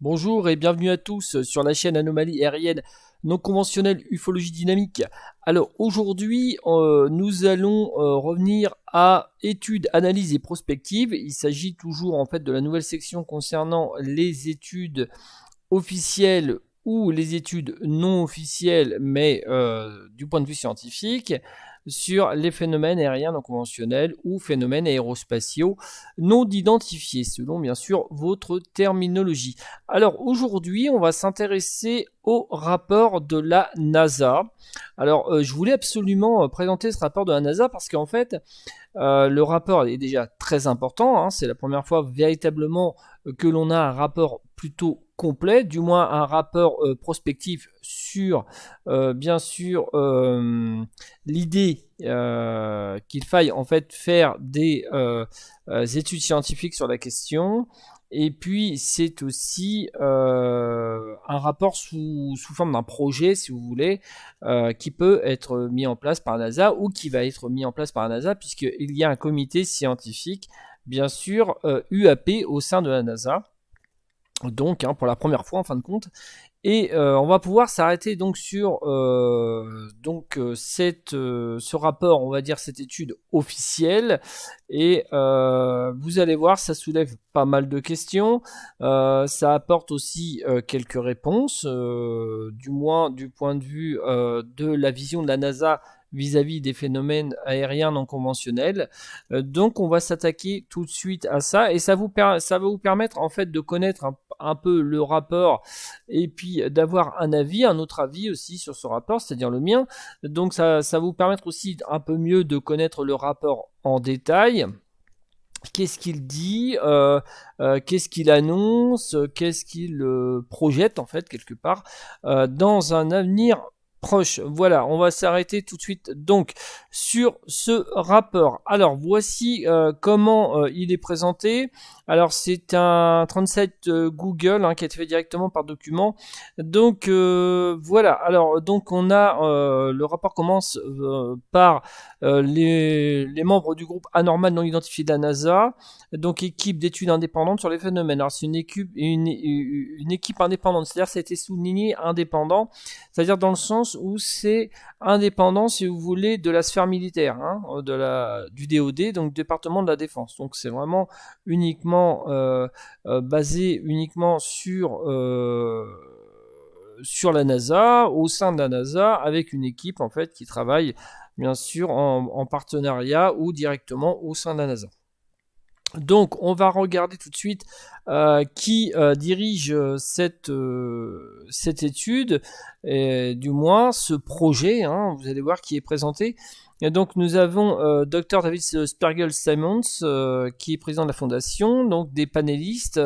Bonjour et bienvenue à tous sur la chaîne Anomalie aérienne non conventionnelle ufologie dynamique. Alors aujourd'hui nous allons revenir à études, analyses et prospectives. Il s'agit toujours en fait de la nouvelle section concernant les études officielles ou les études non officielles mais du point de vue scientifique sur les phénomènes aériens non conventionnels ou phénomènes aérospatiaux non identifiés, selon bien sûr votre terminologie. Alors aujourd'hui, on va s'intéresser au rapport de la NASA. Alors je voulais absolument présenter ce rapport de la NASA parce qu'en fait, le rapport est déjà très important, hein. C'est la première fois véritablement que l'on a un rapport plutôt complet, du moins un rapport prospectif sur bien sûr l'idée qu'il faille en fait faire des études scientifiques sur la question. Et puis c'est aussi un rapport sous forme d'un projet, si vous voulez, qui peut être mis en place par la NASA ou qui va être mis en place par la NASA, puisqu'il y a un comité scientifique, bien sûr, UAP au sein de la NASA. Donc, pour la première fois en fin de compte. Et on va pouvoir s'arrêter donc sur ce rapport, on va dire cette étude officielle. Et vous allez voir, ça soulève pas mal de questions. Ça apporte aussi quelques réponses, du moins du point de vue de la vision de la NASA vis-à-vis des phénomènes aériens non conventionnels. Donc on va s'attaquer tout de suite à ça et ça va vous permettre en fait de connaître un peu le rapport et puis d'avoir un autre avis aussi sur ce rapport, c'est-à-dire le mien. Donc ça va vous permettre aussi un peu mieux de connaître le rapport en détail. Qu'est-ce qu'il dit, qu'est-ce qu'il annonce, qu'est-ce qu'il projette en fait quelque part dans un avenir proche. Voilà, on va s'arrêter tout de suite donc sur ce rapport. Alors voici comment il est présenté. Alors c'est un 37 Google qui a été fait directement par document. Donc voilà. Alors donc on a le rapport commence par les membres du groupe anormal non identifié de la NASA. Donc équipe d'études indépendantes sur les phénomènes. Alors c'est une équipe indépendante. C'est-à-dire ça a été souligné indépendant. C'est-à-dire dans le sens où c'est indépendant, si vous voulez, de la sphère militaire, du DOD, donc département de la défense. Donc c'est vraiment uniquement basé uniquement sur la NASA, au sein de la NASA, avec une équipe en fait qui travaille bien sûr en partenariat ou directement au sein de la NASA. Donc on va regarder tout de suite qui dirige cette étude, et du moins ce projet, vous allez voir qui est présenté. Et donc nous avons Dr David Spergel Simons qui est président de la fondation, donc des panélistes,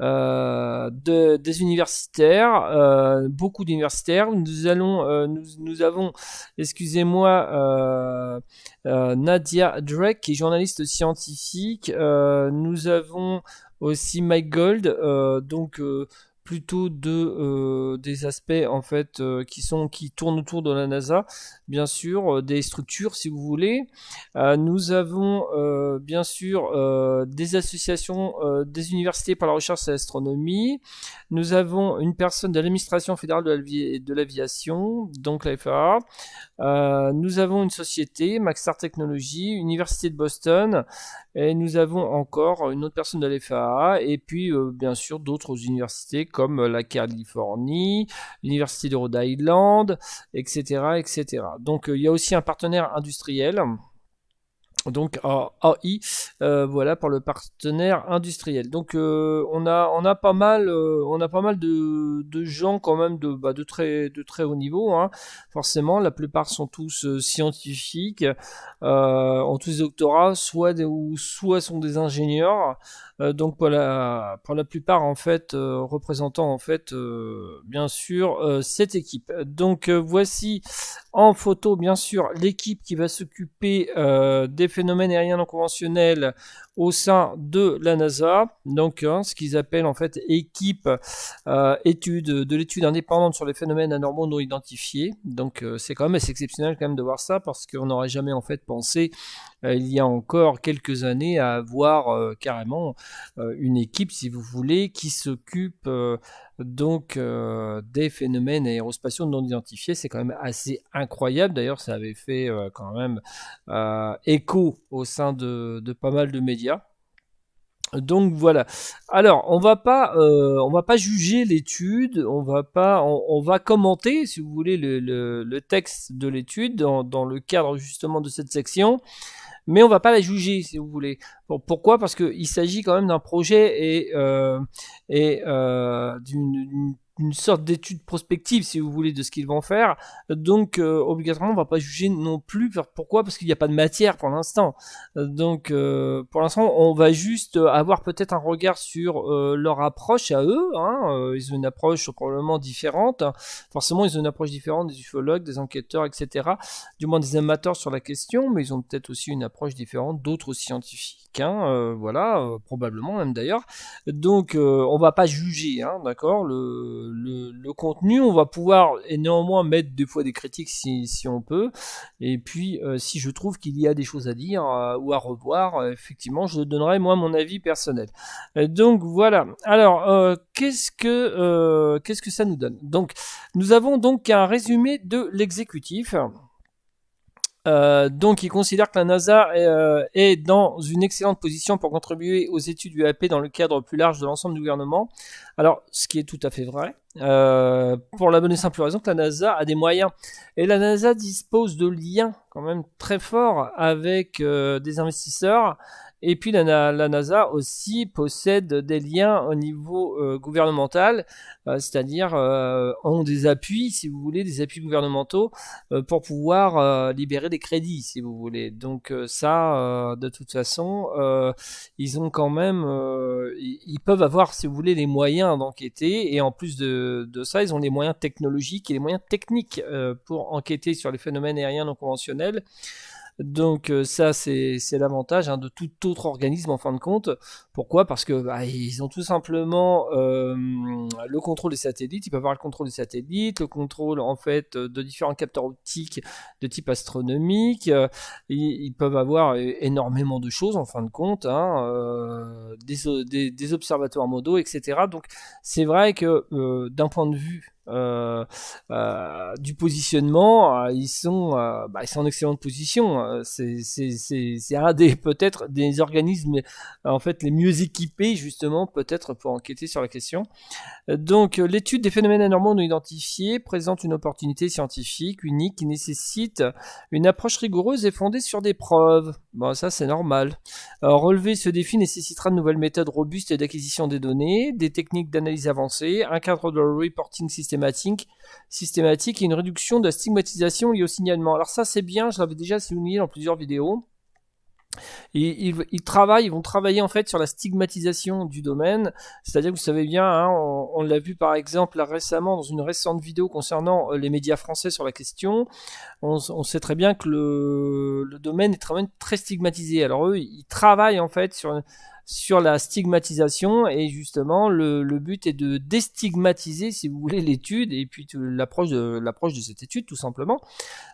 des universitaires, beaucoup d'universitaires. Nous avons, excusez-moi, Nadia Drake qui est journaliste scientifique. Nous avons aussi Mike Gold, donc plutôt des aspects en fait qui tournent autour de la NASA, bien sûr, des structures si vous voulez. Nous avons bien sûr des associations, des universités pour la recherche et l'astronomie. Nous avons une personne de l'administration fédérale de l'aviation, donc la FAA. Nous avons une société, Maxar Technologies, Université de Boston, et nous avons encore une autre personne de la FAA, et puis bien sûr d'autres universités comme la Californie, l'Université de Rhode Island, etc. etc. Donc il y a aussi un partenaire industriel. Donc AI, voilà pour le partenaire industriel. Donc on a pas mal de gens quand même de très haut niveau. Forcément, la plupart sont tous scientifiques, ont tous des doctorats, soit sont des ingénieurs. Donc pour la plupart en fait représentant en fait bien sûr cette équipe. Donc voici en photo bien sûr l'équipe qui va s'occuper des phénomènes aériens non conventionnels au sein de la NASA, donc ce qu'ils appellent en fait équipe de l'étude indépendante sur les phénomènes anormaux non identifiés. Donc c'est quand même assez exceptionnel quand même de voir ça, parce qu'on n'aurait jamais en fait pensé il y a encore quelques années à avoir carrément une équipe, si vous voulez, qui s'occupe des phénomènes aérospatiaux non identifiés. C'est quand même assez incroyable. D'ailleurs, ça avait fait quand même écho au sein de pas mal de médias. Donc voilà. Alors, on va pas juger l'étude, on va commenter, si vous voulez, le texte de l'étude dans le cadre justement de cette section, mais on va pas la juger, si vous voulez. Pourquoi? Parce qu'il s'agit quand même d'un projet et d'une sorte d'étude prospective, si vous voulez, de ce qu'ils vont faire. Donc, obligatoirement, on va pas juger non plus. Pourquoi? Parce qu'il n'y a pas de matière pour l'instant. Donc, pour l'instant, on va juste avoir peut-être un regard sur leur approche à eux. Ils ont une approche probablement différente. Forcément, ils ont une approche différente des ufologues, des enquêteurs, etc. Du moins des amateurs sur la question, mais ils ont peut-être aussi une approche différente d'autres scientifiques. Probablement même d'ailleurs. Donc, on va pas juger, d'accord, le contenu. On va pouvoir néanmoins mettre des fois des critiques si on peut. Et puis, si je trouve qu'il y a des choses à dire ou à revoir, effectivement, je donnerai moi mon avis personnel. Donc voilà. Alors, qu'est-ce que ça nous donne? Donc, nous avons donc un résumé de l'exécutif. Donc, il considère que la NASA est dans une excellente position pour contribuer aux études UAP dans le cadre plus large de l'ensemble du gouvernement. Alors, ce qui est tout à fait vrai, pour la bonne et simple raison que la NASA a des moyens. Et la NASA dispose de liens quand même très forts avec des investisseurs. Et puis la NASA aussi possède des liens au niveau gouvernemental, c'est-à-dire ont des appuis, si vous voulez, des appuis gouvernementaux pour pouvoir libérer des crédits, si vous voulez. Donc de toute façon, ils ont quand même, ils peuvent avoir, si vous voulez, les moyens d'enquêter, et en plus de ça, ils ont les moyens technologiques et les moyens techniques pour enquêter sur les phénomènes aériens non conventionnels. Donc ça c'est l'avantage de tout autre organisme en fin de compte. Pourquoi? Parce que ils ont tout simplement le contrôle des satellites. Ils peuvent avoir le contrôle des satellites, le contrôle en fait de différents capteurs optiques de type astronomique. Ils peuvent avoir énormément de choses en fin de compte, des observatoires modaux, etc. Donc c'est vrai que d'un point de vue du positionnement, ils sont en excellente position. C'est un des peut-être des organismes en fait les mieux équipés justement peut-être pour enquêter sur la question. Donc l'étude des phénomènes anormaux non identifiés présente une opportunité scientifique unique qui nécessite une approche rigoureuse et fondée sur des preuves. Bon, ça c'est normal. Relever ce défi nécessitera de nouvelles méthodes robustes d'acquisition des données, des techniques d'analyse avancées, un cadre de reporting systématique et une réduction de la stigmatisation liée au signalement. Alors ça c'est bien, je l'avais déjà souligné dans plusieurs vidéos. Ils vont travailler en fait sur la stigmatisation du domaine, c'est-à-dire que vous savez bien, on l'a vu par exemple là, récemment dans une récente vidéo concernant les médias français sur la question, on sait très bien que le domaine est très stigmatisé. Alors eux, ils travaillent en fait sur la stigmatisation, et justement le but est de déstigmatiser, si vous voulez, l'étude et puis l'approche de cette étude tout simplement.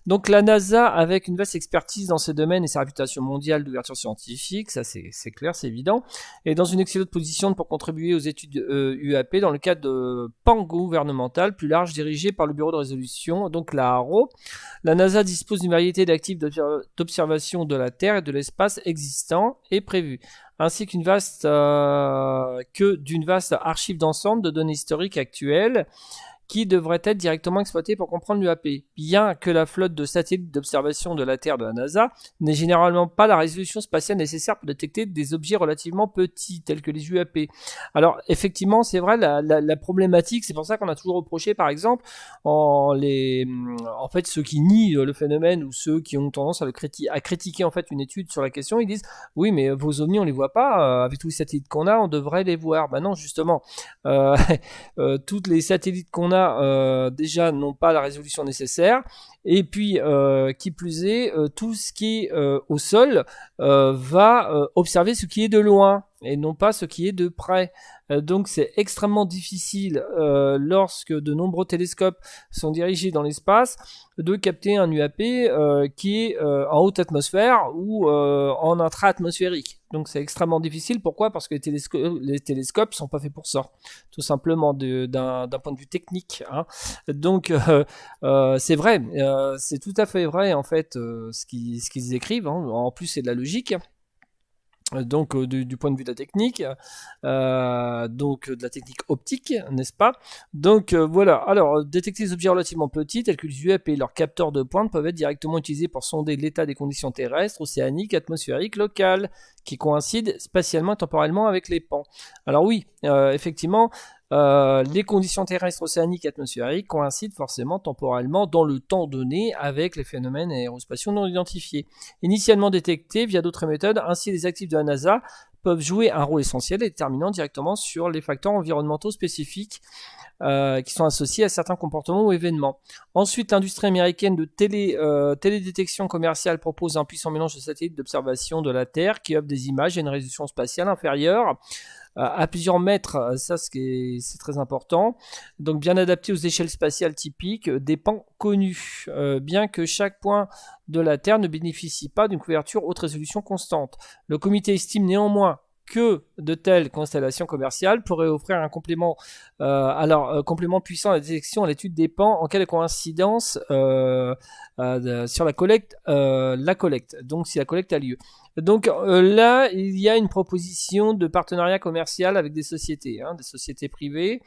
Donc la NASA, avec une vaste expertise dans ces domaines et sa réputation mondiale d'ouverture scientifique, ça c'est clair, c'est évident, est dans une excellente position pour contribuer aux études UAP dans le cadre de pan gouvernemental plus large dirigé par le Bureau de résolution, donc la HARO. La NASA dispose d'une variété d'actifs d'observation de la Terre et de l'espace existants et prévus, ainsi d'une vaste archive d'ensemble de données historiques actuelles qui devrait être directement exploité pour comprendre l'UAP. Bien que la flotte de satellites d'observation de la Terre de la NASA n'ait généralement pas la résolution spatiale nécessaire pour détecter des objets relativement petits, tels que les UAP. Alors, effectivement, c'est vrai, la problématique, c'est pour ça qu'on a toujours reproché, par exemple, en fait, ceux qui nient le phénomène ou ceux qui ont tendance à critiquer en fait une étude sur la question, ils disent oui, mais vos ovnis on les voit pas, avec tous les satellites qu'on a, on devrait les voir. Ben non, justement, toutes les satellites qu'on a là déjà n'ont pas la résolution nécessaire. Et puis, qui plus est, tout ce qui est au sol va observer ce qui est de loin et non pas ce qui est de près. Donc c'est extrêmement difficile lorsque de nombreux télescopes sont dirigés dans l'espace de capter un UAP qui est en haute atmosphère ou en intra-atmosphérique. Donc c'est extrêmement difficile. Pourquoi? Parce que les télescopes sont pas faits pour ça, tout simplement d'un point de vue technique. Hein. Donc c'est vrai, c'est tout à fait vrai en fait ce qu'ils écrivent. Hein. En plus c'est de la logique. Donc du point de vue de la technique, donc de la technique optique, n'est-ce pas? Donc voilà, alors détecter des objets relativement petits tels que les UAP et leurs capteurs de pointe peuvent être directement utilisés pour sonder l'état des conditions terrestres, océaniques, atmosphériques, locales, qui coïncident spatialement et temporellement avec les pans. Alors oui, effectivement, les conditions terrestres, océaniques, atmosphériques coïncident forcément temporellement dans le temps donné avec les phénomènes aérospatiaux non identifiés. Initialement détectés via d'autres méthodes, ainsi les actifs de la NASA peuvent jouer un rôle essentiel et déterminant directement sur les facteurs environnementaux spécifiques qui sont associés à certains comportements ou événements. Ensuite, l'industrie américaine de télédétection commerciale propose un puissant mélange de satellites d'observation de la Terre qui offre des images à une résolution spatiale inférieure à plusieurs mètres, ça c'est très important, donc bien adapté aux échelles spatiales typiques des pans connus, bien que chaque point de la Terre ne bénéficie pas d'une couverture haute résolution constante. Le comité estime néanmoins que de telles constellations commerciales pourraient offrir un complément, complément puissant à la détection et à l'étude des pans en cas de coïncidence sur la collecte, donc si la collecte a lieu. Donc là, il y a une proposition de partenariat commercial avec des sociétés privées.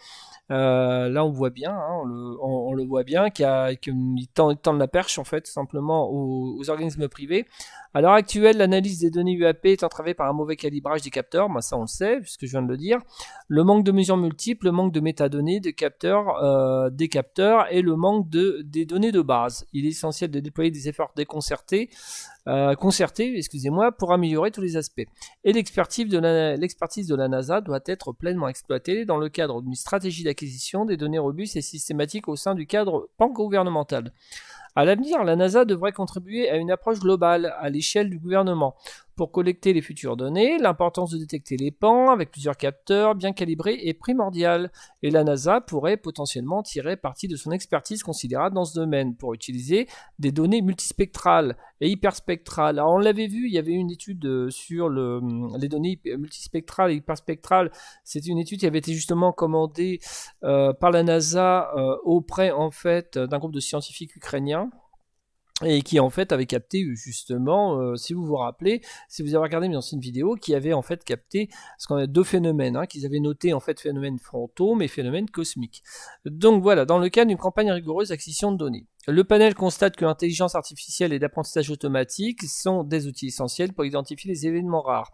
Là, on voit bien, hein, on le voit bien, qu'ils tendent la perche en fait, tout simplement aux organismes privés. À l'heure actuelle, l'analyse des données UAP est entravée par un mauvais calibrage des capteurs, ça on le sait, puisque je viens de le dire. Le manque de mesures multiples, le manque de métadonnées des capteurs et le manque des données de base. Il est essentiel de déployer des efforts concertés, pour améliorer tous les aspects. Et l'expertise de la NASA doit être pleinement exploitée dans le cadre d'une stratégie d'acquisition des données robustes et systématiques au sein du cadre pan-gouvernemental. À l'avenir, la NASA devrait contribuer à une approche globale à l'échelle du gouvernement. Pour collecter les futures données, l'importance de détecter les pans avec plusieurs capteurs bien calibrés est primordiale, et la NASA pourrait potentiellement tirer parti de son expertise considérable dans ce domaine pour utiliser des données multispectrales et hyperspectrales. Alors on l'avait vu, il y avait une étude sur les données multispectrales et hyperspectrales. C'était une étude qui avait été justement commandée par la NASA auprès en fait d'un groupe de scientifiques ukrainiens. Et qui en fait avait capté justement, si vous vous rappelez, si vous avez regardé mes anciennes vidéos, qui avait en fait capté ce qu'on a deux phénomènes, qu'ils avaient noté en fait phénomènes frontaux mais phénomènes cosmiques. Donc voilà, dans le cadre d'une campagne rigoureuse d'acquisition de données. Le panel constate que l'intelligence artificielle et l'apprentissage automatique sont des outils essentiels pour identifier les événements rares.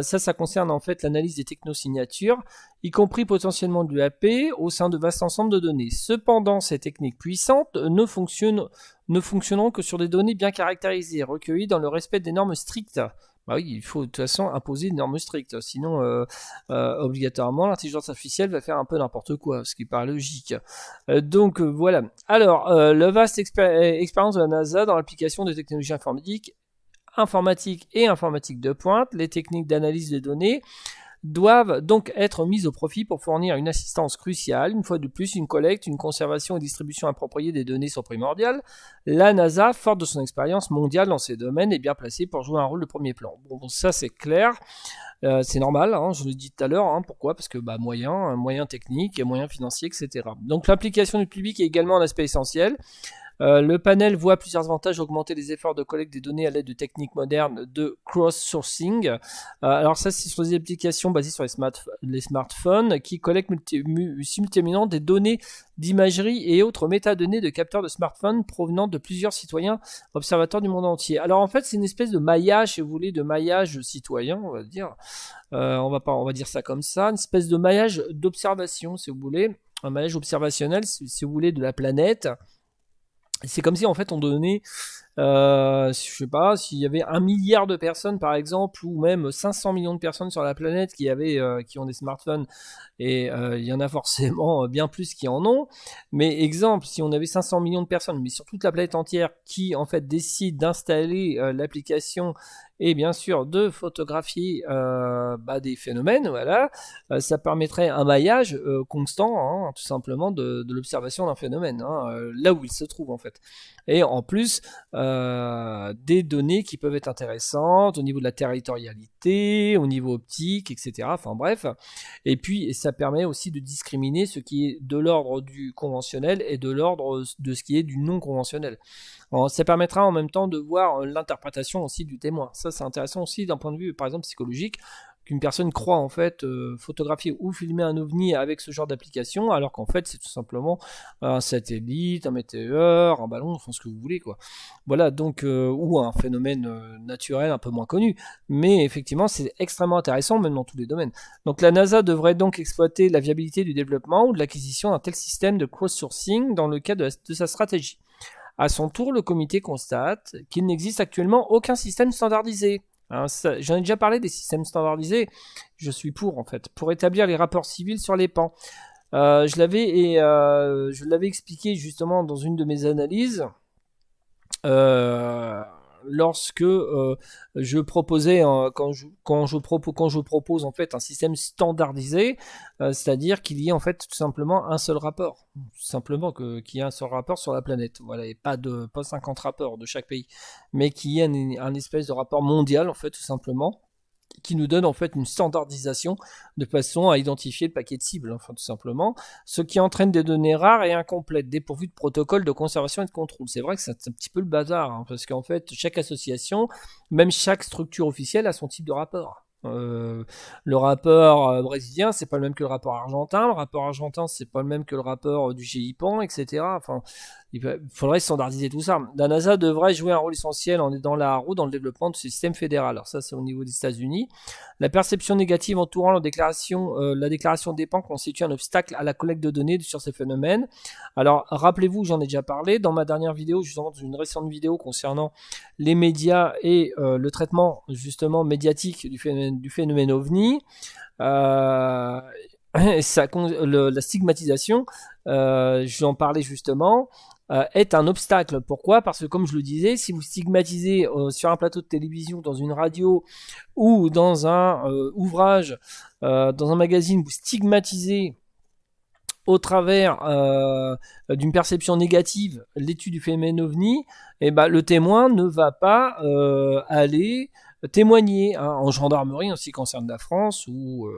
Ça concerne en fait l'analyse des technosignatures, y compris potentiellement de l'UAP au sein de vastes ensembles de données. Cependant, ces techniques puissantes ne fonctionneront que sur des données bien caractérisées, recueillies dans le respect des normes strictes. Bah oui, il faut de toute façon imposer des normes strictes, sinon obligatoirement l'intelligence artificielle va faire un peu n'importe quoi, ce qui paraît logique. Donc voilà. Alors, la vaste expérience de la NASA dans l'application des technologies informatiques et informatique de pointe, les techniques d'analyse des données doivent donc être mises au profit pour fournir une assistance cruciale. Une fois de plus, une collecte, une conservation et distribution appropriée des données sont primordiales. La NASA, forte de son expérience mondiale dans ces domaines, est bien placée pour jouer un rôle de premier plan. Bon ça c'est clair, c'est normal, je le dis tout à l'heure. Pourquoi? Parce que moyens techniques, moyens financiers, etc. Donc l'implication du public est également un aspect essentiel. Le panel voit plusieurs avantages: augmenter les efforts de collecte des données à l'aide de techniques modernes de cross-sourcing. Alors ça, c'est sur des applications basées sur les smartphones qui collectent simultanément des données d'imagerie et autres métadonnées de capteurs de smartphones provenant de plusieurs citoyens observateurs du monde entier. Alors en fait, c'est une espèce de maillage, si vous voulez, de maillage citoyen, on va dire. On va dire ça comme ça, une espèce de maillage d'observation, si vous voulez, un maillage observationnel, si vous voulez, de la planète. C'est comme si en fait on donnait je sais pas, s'il y avait 1 milliard de personnes par exemple, ou même 500 millions de personnes sur la planète qui ont des smartphones, et il y en a forcément bien plus qui en ont. Mais exemple, si on avait 500 millions de personnes, mais sur toute la planète entière, qui en fait décident d'installer l'application et bien sûr de photographier des phénomènes, voilà, ça permettrait un maillage constant, hein, tout simplement, de l'observation d'un phénomène, hein, là où il se trouve en fait. Et en plus, des données qui peuvent être intéressantes au niveau de la territorialité, au niveau optique, etc. Enfin bref. Et puis, ça permet aussi de discriminer ce qui est de l'ordre du conventionnel et de l'ordre de ce qui est du non conventionnel. Alors, ça permettra en même temps de voir l'interprétation aussi du témoin. Ça, c'est intéressant aussi d'un point de vue, par exemple, psychologique, qu'une personne croit en fait photographier ou filmer un ovni avec ce genre d'application, alors qu'en fait c'est tout simplement un satellite, un météore, un ballon, enfin ce que vous voulez quoi. Voilà, donc ou un phénomène naturel un peu moins connu, mais effectivement c'est extrêmement intéressant même dans tous les domaines. Donc la NASA devrait donc exploiter la viabilité du développement ou de l'acquisition d'un tel système de cross-sourcing dans le cadre de sa stratégie. À son tour, le comité constate qu'il n'existe actuellement aucun système standardisé. J'en ai déjà parlé des systèmes standardisés. Je suis pour en fait, pour établir les rapports civils sur les pans. Je l'avais expliqué justement dans une de mes analyses. Lorsque je proposais quand je propose en fait un système standardisé, c'est-à-dire qu'il y ait en fait tout simplement un seul rapport, tout simplement qu'il y ait un seul rapport sur la planète, voilà, et pas 50 rapports de chaque pays, mais qu'il y ait un espèce de rapport mondial en fait tout simplement, qui nous donne en fait une standardisation de façon à identifier le paquet de cibles, enfin tout simplement, ce qui entraîne des données rares et incomplètes, dépourvues de protocole de conservation et de contrôle. C'est vrai que c'est un petit peu le bazar, hein, parce qu'en fait, chaque association, même chaque structure officielle a son type de rapport. Le rapport brésilien, c'est pas le même que le rapport argentin. Le rapport argentin, c'est pas le même que le rapport du GIPAN, etc. Enfin, il faudrait standardiser tout ça. La NASA devrait jouer un rôle essentiel en aidant la roue dans le développement de ce système fédéral. Alors ça, c'est au niveau des États-Unis. La perception négative entourant la déclaration des pans constitue un obstacle à la collecte de données sur ces phénomènes. Alors, rappelez-vous, j'en ai déjà parlé dans ma dernière vidéo, justement dans une récente vidéo concernant les médias et le traitement justement médiatique du phénomène OVNI. La stigmatisation, j'en parlais justement, est un obstacle. Pourquoi ? Parce que comme je le disais, si vous stigmatisez sur un plateau de télévision, dans une radio ou dans un ouvrage, dans un magazine, vous stigmatisez au travers d'une perception négative l'étude du phénomène OVNI, et le témoin ne va pas aller témoigner en gendarmerie en ce qui concerne la France, ou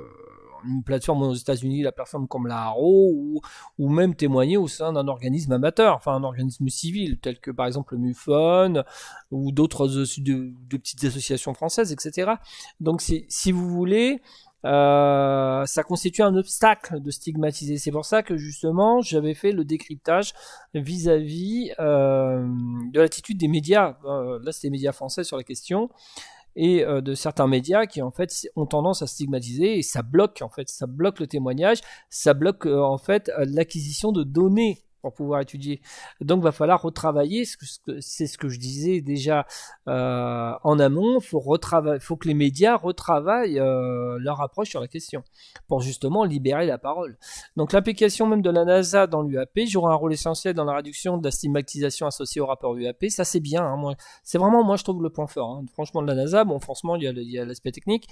une plateforme aux États-Unis, la plateforme comme la Haro, ou même témoigner au sein d'un organisme amateur, enfin un organisme civil, tel que par exemple le MUFON, ou d'autres de petites associations françaises, etc. Donc si vous voulez, ça constitue un obstacle de stigmatiser. C'est pour ça que justement j'avais fait le décryptage vis-à-vis de l'attitude des médias. Là c'était les médias français sur la question, et de certains médias qui en fait ont tendance à stigmatiser, et ça bloque le témoignage, ça bloque en fait l'acquisition de données pour pouvoir étudier. Donc va falloir retravailler, c'est ce que je disais déjà en amont, faut que les médias retravaillent leur approche sur la question pour justement libérer la parole. Donc l'implication même de la NASA dans l'UAP jouera un rôle essentiel dans la réduction de la stigmatisation associée au rapport UAP. Ça c'est bien, hein, c'est vraiment, moi je trouve, le point fort, hein, franchement, de la NASA. Bon, franchement il y a l'aspect technique,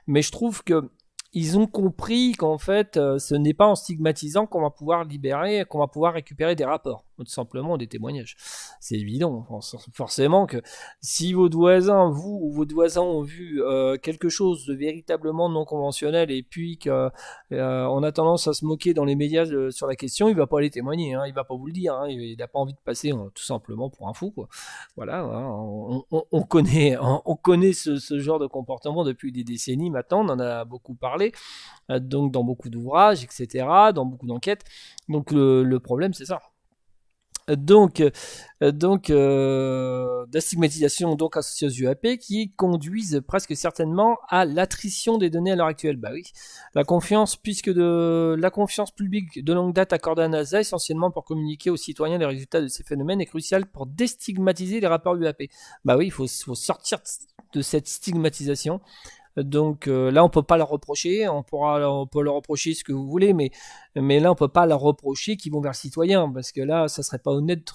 mais je trouve que ils ont compris qu'en fait, ce n'est pas en stigmatisant qu'on va pouvoir libérer, qu'on va pouvoir récupérer des rapports, tout simplement des témoignages. C'est évident, forcément que si votre voisin, vous ou votre voisin ont vu quelque chose de véritablement non conventionnel, et puis qu'on a tendance à se moquer dans les médias sur la question, il va pas aller témoigner, hein, il va pas vous le dire, hein, il n'a pas envie de passer tout simplement pour un fou, quoi. Voilà, hein, on connaît ce genre de comportement depuis des décennies maintenant, on en a beaucoup parlé, donc dans beaucoup d'ouvrages, etc., dans beaucoup d'enquêtes. Donc le problème, c'est ça. Donc, de la stigmatisation donc associée aux UAP qui conduisent presque certainement à l'attrition des données à l'heure actuelle. Bah oui, la confiance publique de longue date accordée à NASA essentiellement pour communiquer aux citoyens les résultats de ces phénomènes est cruciale pour déstigmatiser les rapports UAP. Bah oui, faut sortir de cette stigmatisation. Donc là, on peut pas leur reprocher. On peut leur reprocher ce que vous voulez, mais là, on peut pas leur reprocher qu'ils vont vers le citoyen, parce que là, ça serait pas honnête,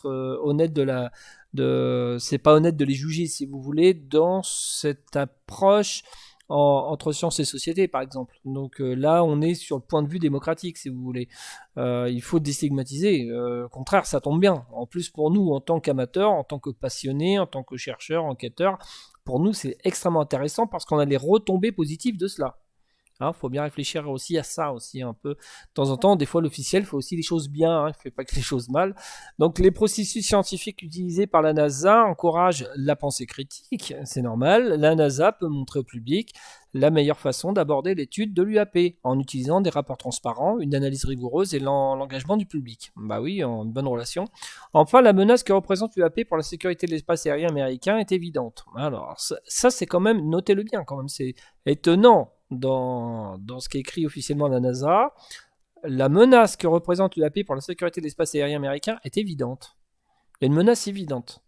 c'est pas honnête de les juger, si vous voulez, dans cette approche entre sciences et société, par exemple. Donc là, on est sur le point de vue démocratique, si vous voulez. Il faut déstigmatiser. Au contraire, ça tombe bien. En plus, pour nous, en tant qu'amateurs, en tant que passionnés, en tant que chercheurs, enquêteurs, pour nous, c'est extrêmement intéressant parce qu'on a les retombées positives de cela. Faut bien réfléchir aussi à ça aussi un peu. De temps en temps, des fois l'officiel fait aussi les choses bien, il fait pas que les choses mal. Donc les processus scientifiques utilisés par la NASA encouragent la pensée critique, c'est normal. La NASA peut montrer au public la meilleure façon d'aborder l'étude de l'UAP en utilisant des rapports transparents, une analyse rigoureuse et l'engagement du public. Bah oui, en bonne relation. Enfin, la menace que représente l'UAP pour la sécurité de l'espace aérien américain est évidente. Alors ça c'est quand même, notez-le bien quand même, c'est étonnant dans ce qui est écrit officiellement à la NASA. La menace que représente l'UAP pour la sécurité de l'espace aérien américain est évidente. Il y a une menace évidente.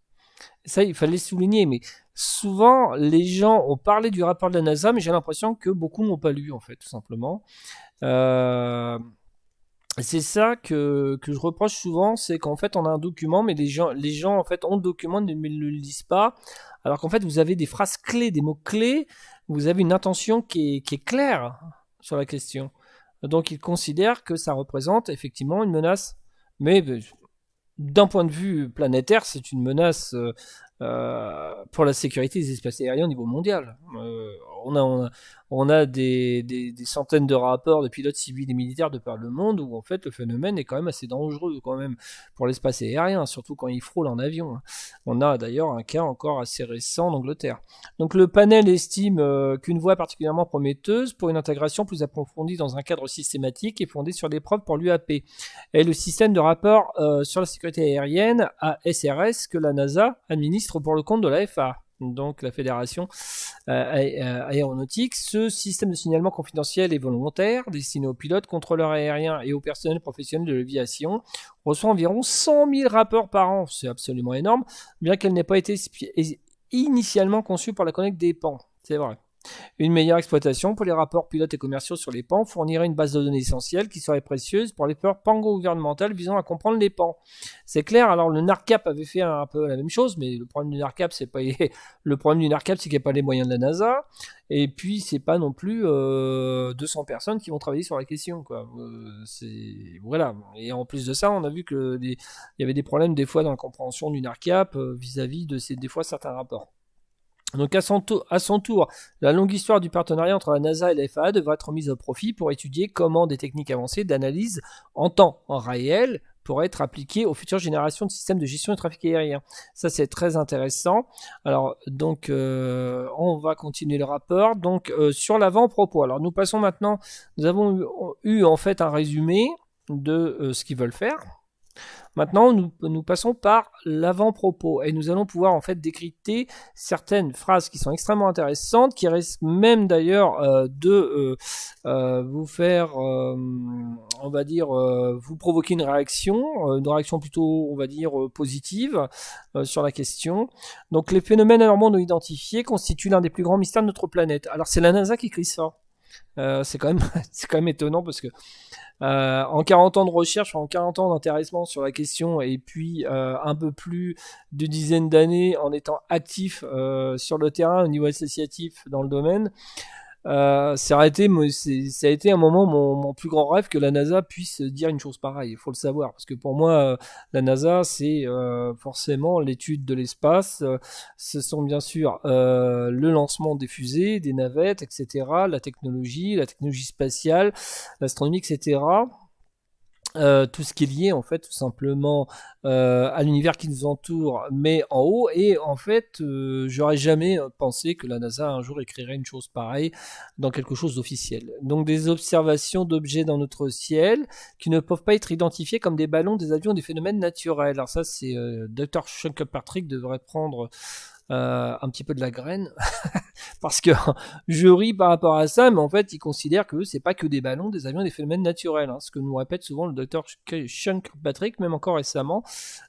Ça, il fallait le souligner, mais souvent, les gens ont parlé du rapport de la NASA, mais j'ai l'impression que beaucoup n'ont pas lu, en fait, tout simplement. C'est ça que je reproche souvent, c'est qu'en fait, on a un document, mais les gens en fait, ont le document, mais ne le lisent pas. Alors qu'en fait, vous avez des phrases clés, des mots clés, vous avez une intention qui est claire sur la question. Donc, ils considèrent que ça représente effectivement une menace, mais d'un point de vue planétaire, c'est une menace pour la sécurité des espaces aériens au niveau mondial. On a des centaines de rapports de pilotes civils et militaires de par le monde où en fait le phénomène est quand même assez dangereux quand même pour l'espace aérien, surtout quand il frôle en avion. On a d'ailleurs un cas encore assez récent en Angleterre. Donc le panel estime qu'une voie particulièrement prometteuse pour une intégration plus approfondie dans un cadre systématique et fondée sur des preuves pour l'UAP est le système de rapport sur la sécurité aérienne ASRS que la NASA administre pour le compte de la FAA, donc la Fédération aéronautique. Ce système de signalement confidentiel et volontaire destiné aux pilotes, contrôleurs aériens et au personnel professionnel de l'aviation reçoit environ 100 000 rapports par an. C'est absolument énorme, bien qu'elle n'ait pas été initialement conçue pour la collecte des PAN. C'est vrai. Une meilleure exploitation pour les rapports pilotes et commerciaux sur les PAN fournirait une base de données essentielle qui serait précieuse pour les PAN gouvernementales visant à comprendre les PAN. C'est clair, alors le NARCAP avait fait un peu la même chose, mais le problème du NARCAP, c'est pas le problème du NARCAP, c'est qu'il n'y a pas les moyens de la NASA, et puis c'est pas non plus 200 personnes qui vont travailler sur la question, quoi. Voilà. Et en plus de ça, on a vu que il y avait des problèmes des fois dans la compréhension du NARCAP vis-à-vis de des fois certains rapports. Donc à son tour, la longue histoire du partenariat entre la NASA et la FAA devra être mise au profit pour étudier comment des techniques avancées d'analyse en temps réel pourraient être appliquées aux futures générations de systèmes de gestion du trafic aérien. Ça c'est très intéressant. Alors donc on va continuer le rapport. Donc sur l'avant-propos. Alors nous passons maintenant. Nous avons eu en fait un résumé de ce qu'ils veulent faire. Maintenant, nous passons par l'avant-propos et nous allons pouvoir en fait décrypter certaines phrases qui sont extrêmement intéressantes, qui risquent même d'ailleurs de vous faire, on va dire, vous provoquer une réaction plutôt, on va dire, positive sur la question. Donc, les phénomènes anormaux non identifiés constituent l'un des plus grands mystères de notre planète. Alors, c'est la NASA qui écrit ça. C'est quand même étonnant parce que en 40 ans de recherche, en 40 ans d'intéressement sur la question, et puis un peu plus de dizaines d'années en étant actif sur le terrain au niveau associatif dans le domaine, ça a été un moment mon plus grand rêve que la NASA puisse dire une chose pareille. Il faut le savoir, parce que pour moi, la NASA, c'est forcément l'étude de l'espace. Ce sont bien sûr le lancement des fusées, des navettes, etc., la technologie spatiale, l'astronomie, etc. tout ce qui est lié en fait tout simplement à l'univers qui nous entoure, mais en haut. Et en fait, j'aurais jamais pensé que la NASA un jour écrirait une chose pareille dans quelque chose d'officiel. Donc des observations d'objets dans notre ciel qui ne peuvent pas être identifiés comme des ballons, des avions, des phénomènes naturels. Alors ça, c'est Dr. Shunklepatrick devrait prendre un petit peu de la graine parce que je ris par rapport à ça, mais en fait, ils considèrent que c'est pas que des ballons, des avions, des phénomènes naturels, hein, ce que nous répète souvent le docteur Shunklepatrick, même encore récemment,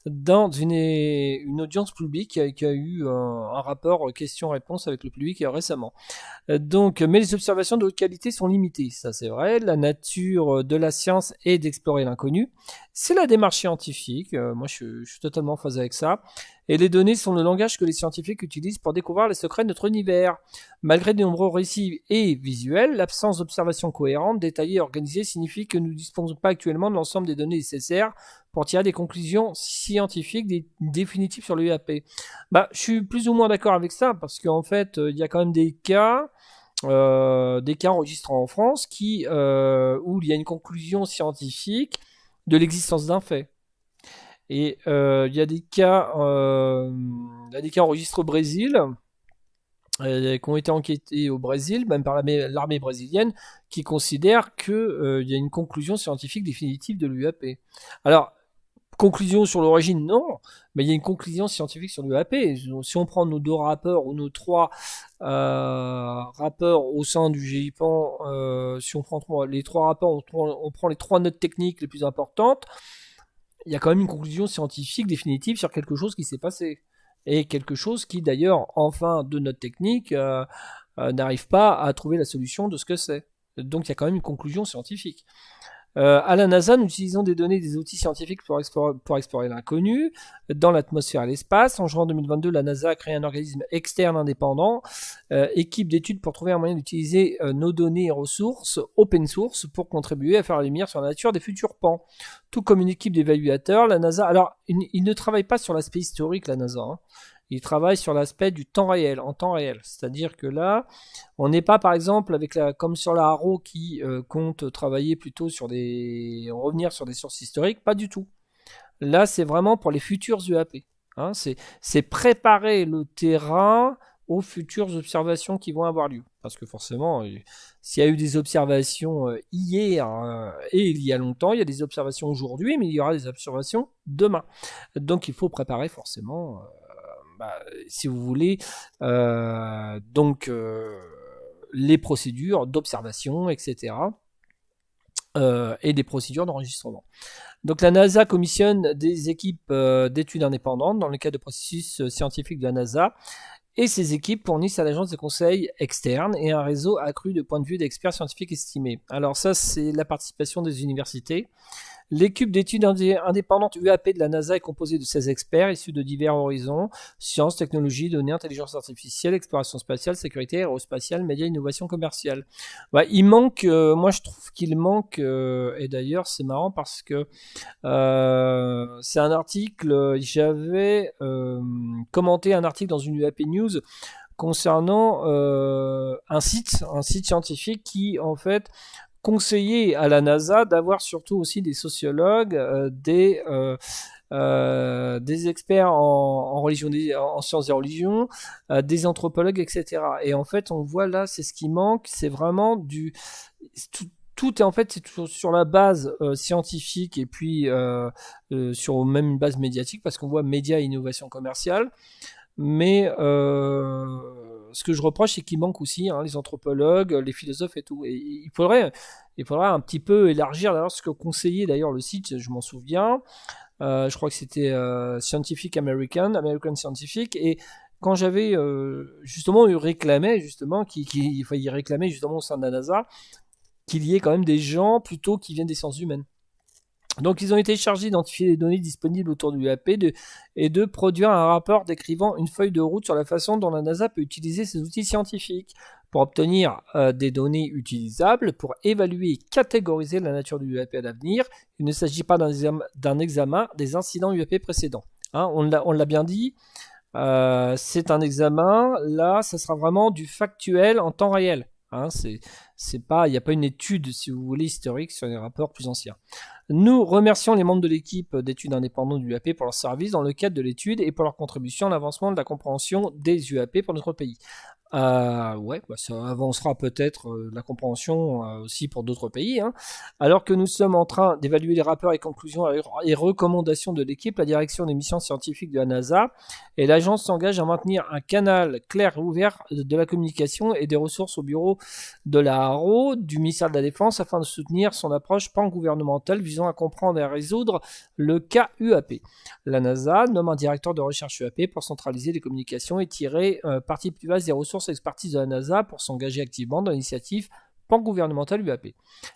dans une audience publique qui a eu un rapport question-réponse avec le public récemment. Donc, mais les observations de haute qualité sont limitées, ça c'est vrai. La nature de la science est d'explorer l'inconnu. C'est la démarche scientifique, moi je suis totalement en phase avec ça. Et les données sont le langage que les scientifiques utilisent pour découvrir les secrets de notre univers. Malgré de nombreux récits et visuels, l'absence d'observations cohérentes, détaillées et organisées signifie que nous ne disposons pas actuellement de l'ensemble des données nécessaires pour tirer des conclusions scientifiques définitives sur l'UAP. Bah, je suis plus ou moins d'accord avec ça, parce qu'en fait, il y a quand même des cas enregistrés en France où il y a une conclusion scientifique de l'existence d'un fait. Et il y a des cas enregistrés au Brésil, qui ont été enquêtés au Brésil, même par l'armée brésilienne, qui considère qu'il y a une conclusion scientifique définitive de l'UAP. Alors, conclusion sur l'origine, non, mais il y a une conclusion scientifique sur l'UAP. Si on prend nos 2 rappeurs ou nos 3 rappeurs au sein du GIPAN, si on prend les 3 rappeurs, on prend les 3 notes techniques les plus importantes, il y a quand même une conclusion scientifique définitive sur quelque chose qui s'est passé. Et quelque chose qui, d'ailleurs, en fin de note technique, n'arrive pas à trouver la solution de ce que c'est. Donc il y a quand même une conclusion scientifique. À la NASA, nous utilisons des données et des outils scientifiques pour explorer l'inconnu dans l'atmosphère et l'espace. En juin 2022, la NASA a créé un organisme externe indépendant, équipe d'études pour trouver un moyen d'utiliser nos données et ressources open source pour contribuer à faire la lumière sur la nature des futurs pans. Tout comme une équipe d'évaluateurs, la NASA... Alors, il ne travaille pas sur l'aspect historique, la NASA, hein. Il travaille sur l'aspect du temps réel, en temps réel. C'est-à-dire que là, on n'est pas, par exemple, comme sur la Haro qui compte travailler plutôt revenir sur des sources historiques, pas du tout. Là, c'est vraiment pour les futurs UAP. Hein, c'est préparer le terrain aux futures observations qui vont avoir lieu. Parce que forcément, s'il y a eu des observations hier et il y a longtemps, il y a des observations aujourd'hui, mais il y aura des observations demain. Donc il faut préparer forcément... si vous voulez, les procédures d'observation, etc. Et des procédures d'enregistrement. Donc la NASA commissionne des équipes d'études indépendantes dans le cadre de processus scientifiques de la NASA. Et ces équipes fournissent à l'agence des conseils externes et un réseau accru de points de vue d'experts scientifiques estimés. Alors ça, c'est la participation des universités. L'équipe d'études indépendantes UAP de la NASA est composée de 16 experts issus de divers horizons: sciences, technologies, données, intelligence artificielle, exploration spatiale, sécurité aérospatiale, médias, innovation commerciale. Ouais, il manque, moi je trouve qu'il manque, et d'ailleurs c'est marrant parce que c'est un article, j'avais commenté un article dans une UAP News concernant un site scientifique qui en fait conseiller à la NASA d'avoir surtout aussi des sociologues, des experts en religion, en sciences des religions, des anthropologues, etc. Et en fait, on voit là, c'est ce qui manque, c'est vraiment tout est en fait c'est sur la base scientifique et puis sur même une base médiatique, parce qu'on voit médias et innovation commerciale. Mais ce que je reproche, c'est qu'il manque aussi les anthropologues, les philosophes et tout. Et il faudrait un petit peu élargir d'ailleurs ce que conseillait d'ailleurs le site, je m'en souviens. Je crois que c'était Scientific American Scientific. Et quand j'avais justement réclamé justement il réclamait justement au sein de la NASA qu'il y ait quand même des gens plutôt qui viennent des sciences humaines. Donc ils ont été chargés d'identifier les données disponibles autour du UAP et de produire un rapport décrivant une feuille de route sur la façon dont la NASA peut utiliser ses outils scientifiques pour obtenir des données utilisables, pour évaluer et catégoriser la nature du UAP à l'avenir. Il ne s'agit pas d'un examen des incidents UAP précédents. Hein, on l'a bien dit, c'est un examen, là ça sera vraiment du factuel en temps réel. Hein, il n'y a pas une étude, si vous voulez, historique sur les rapports plus anciens. Nous remercions les membres de l'équipe d'études indépendantes du UAP pour leur service dans le cadre de l'étude et pour leur contribution à l'avancement de la compréhension des UAP pour notre pays. Ça avancera peut-être la compréhension aussi pour d'autres pays. Hein. Alors que nous sommes en train d'évaluer les rapports et conclusions et recommandations de l'équipe, la direction des missions scientifiques de la NASA et l'agence s'engagent à maintenir un canal clair et ouvert de la communication et des ressources au bureau de la HARO du ministère de la Défense afin de soutenir son approche pan-gouvernementale visant à comprendre et à résoudre le cas UAP. La NASA nomme un directeur de recherche UAP pour centraliser les communications et tirer parti plus vaste des ressources et expertise de la NASA pour s'engager activement dans l'initiative pan-gouvernementale UAP.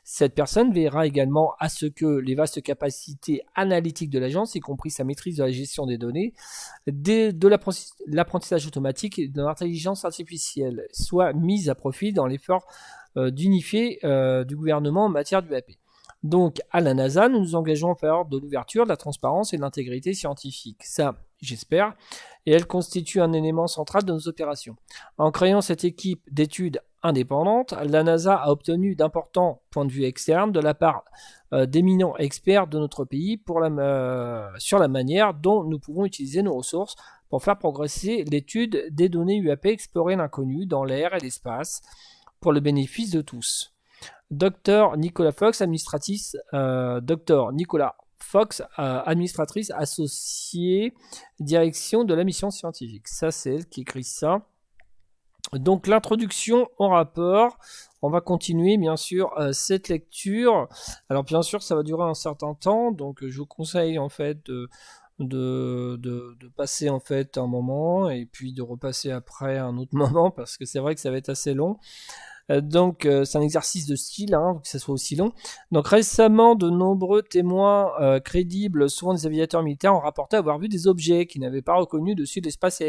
Cette personne veillera également à ce que les vastes capacités analytiques de l'agence, y compris sa maîtrise de la gestion des données, de l'apprentissage automatique et de l'intelligence artificielle, soient mises à profit dans l'effort d'unifier du gouvernement en matière d'UAP. Donc, à la NASA, nous nous engageons en faveur de l'ouverture, de la transparence et de l'intégrité scientifique. Ça, j'espère. Et elle constitue un élément central de nos opérations. En créant cette équipe d'études indépendante, la NASA a obtenu d'importants points de vue externes de la part d'éminents experts de notre pays sur la manière dont nous pouvons utiliser nos ressources pour faire progresser l'étude des données UAP, explorer l'inconnu dans l'air et l'espace pour le bénéfice de tous. Dr Nicolas Fox, administratrice associée direction de la mission scientifique. Ça, c'est elle qui écrit ça. Donc, l'introduction au rapport. On va continuer, bien sûr, cette lecture. Alors, bien sûr, ça va durer un certain temps. Donc, je vous conseille, en fait, de passer, en fait, un moment et puis de repasser après un autre moment parce que c'est vrai que ça va être assez long. Donc, c'est un exercice de style, que ça soit aussi long. Donc, récemment, de nombreux témoins crédibles, souvent des aviateurs militaires, ont rapporté avoir vu des objets qu'ils n'avaient pas reconnus dessus de l'espace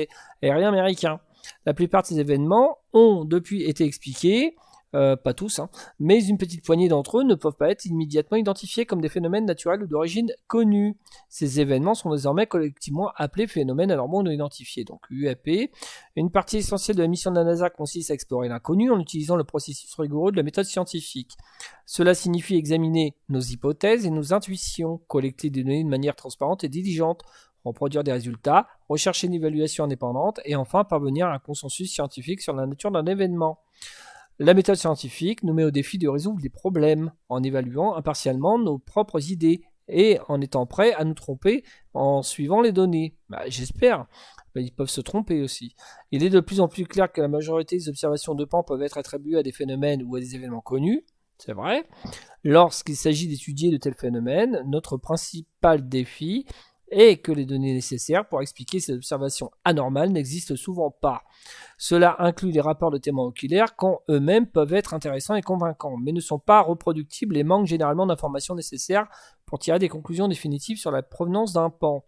aérien américain. La plupart de ces événements ont depuis été expliqués, pas tous, mais une petite poignée d'entre eux ne peuvent pas être immédiatement identifiés comme des phénomènes naturels ou d'origine connue. Ces événements sont désormais collectivement appelés phénomènes anormaux non identifiés, donc UAP. Une partie essentielle de la mission de la NASA consiste à explorer l'inconnu en utilisant le processus rigoureux de la méthode scientifique. Cela signifie examiner nos hypothèses et nos intuitions, collecter des données de manière transparente et diligente, reproduire des résultats, rechercher une évaluation indépendante et enfin parvenir à un consensus scientifique sur la nature d'un événement. La méthode scientifique nous met au défi de résoudre les problèmes en évaluant impartialement nos propres idées et en étant prêts à nous tromper en suivant les données. J'espère. Ils peuvent se tromper aussi. Il est de plus en plus clair que la majorité des observations de Pan peuvent être attribuées à des phénomènes ou à des événements connus. C'est vrai. Lorsqu'il s'agit d'étudier de tels phénomènes, notre principal défi et que les données nécessaires pour expliquer ces observations anormales n'existent souvent pas. Cela inclut les rapports de témoins oculaires quand eux-mêmes peuvent être intéressants et convaincants, mais ne sont pas reproductibles et manquent généralement d'informations nécessaires pour tirer des conclusions définitives sur la provenance d'un pan.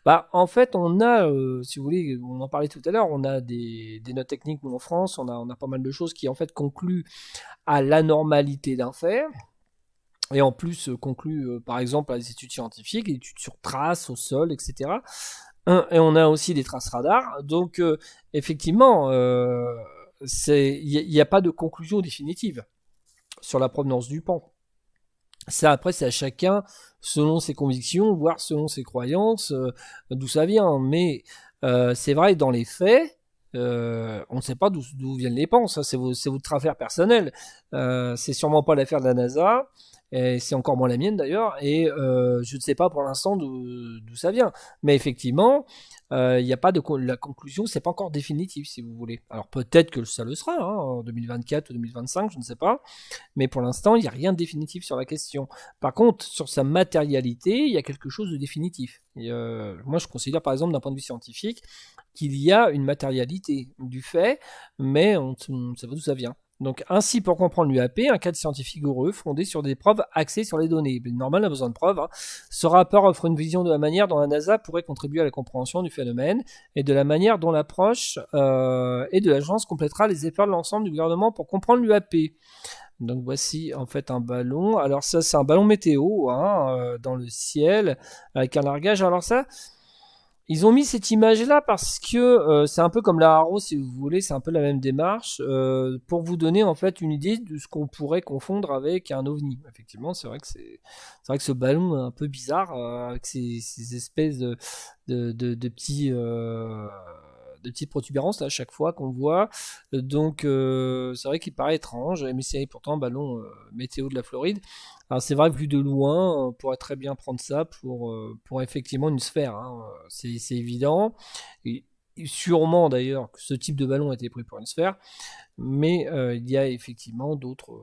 En fait, on a, si vous voulez, on en parlait tout à l'heure, on a des notes techniques, nous en France, on a pas mal de choses qui en fait concluent à l'anormalité d'un fait. Et en plus, conclut par exemple à des études scientifiques, des études sur traces au sol, etc. Et on a aussi des traces radar. Donc, effectivement, il n'y a pas de conclusion définitive sur la provenance du pan. Ça, après, c'est à chacun, selon ses convictions, voire selon ses croyances, d'où ça vient. Mais c'est vrai, dans les faits, on ne sait pas d'où viennent les pans. Ça, c'est votre affaire personnelle. C'est sûrement pas l'affaire de la NASA. Et c'est encore moins la mienne d'ailleurs, et je ne sais pas pour l'instant d'où ça vient. Mais effectivement, il n'y a pas la conclusion, c'est pas encore définitif si vous voulez. Alors peut-être que ça le sera, en 2024 ou 2025, je ne sais pas. Mais pour l'instant, il n'y a rien de définitif sur la question. Par contre, sur sa matérialité, il y a quelque chose de définitif. Et, moi, je considère par exemple d'un point de vue scientifique qu'il y a une matérialité du fait, mais on ne sait pas d'où ça vient. Donc, ainsi, pour comprendre l'UAP, un cadre scientifique rigoureux fondé sur des preuves axées sur les données. Normal, on a besoin de preuves. Ce rapport offre une vision de la manière dont la NASA pourrait contribuer à la compréhension du phénomène et de la manière dont l'approche et de l'agence complétera les efforts de l'ensemble du gouvernement pour comprendre l'UAP. Donc, voici en fait un ballon. Alors, ça, c'est un ballon météo dans le ciel avec un largage. Alors, ça, Ils ont mis cette image-là parce que c'est un peu comme la Haro, si vous voulez, c'est un peu la même démarche, pour vous donner en fait une idée de ce qu'on pourrait confondre avec un ovni. Effectivement, c'est vrai que ce ballon est un peu bizarre, avec ces espèces de petits de petites protubérances là, à chaque fois qu'on voit. Donc c'est vrai qu'il paraît étrange, mais c'est pourtant un ballon météo de la Floride. Alors c'est vrai que vu de loin, on pourrait très bien prendre ça pour effectivement une sphère, hein. C'est évident. Et sûrement d'ailleurs que ce type de ballon a été pris pour une sphère, mais il y a effectivement d'autres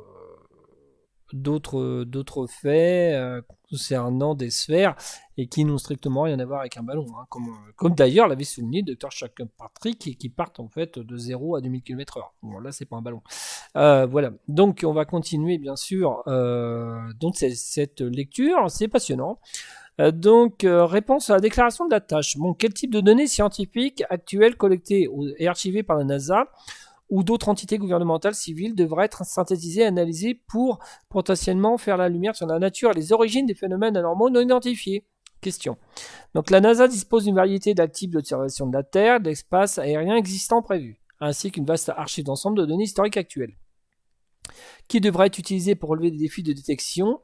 faits concernant des sphères et qui n'ont strictement rien à voir avec un ballon, hein, comme d'ailleurs l'avait souligné Dr. Kirkpatrick, et qui partent en fait de 0 à 2000 km/h. Bon, là, c'est pas un ballon. Voilà. Donc, on va continuer, bien sûr. Donc, cette lecture, c'est passionnant. Donc, réponse à la déclaration de la tâche. Bon, quel type de données scientifiques actuelles collectées et archivées par la NASA ou d'autres entités gouvernementales civiles devraient être synthétisées et analysées pour potentiellement faire la lumière sur la nature et les origines des phénomènes anormaux non identifiés? Question. Donc la NASA dispose d'une variété d'actifs d'observation de la Terre, de l'espace aérien existant prévu, ainsi qu'une vaste archive d'ensemble de données historiques actuelles, qui devraient être utilisées pour relever des défis de détection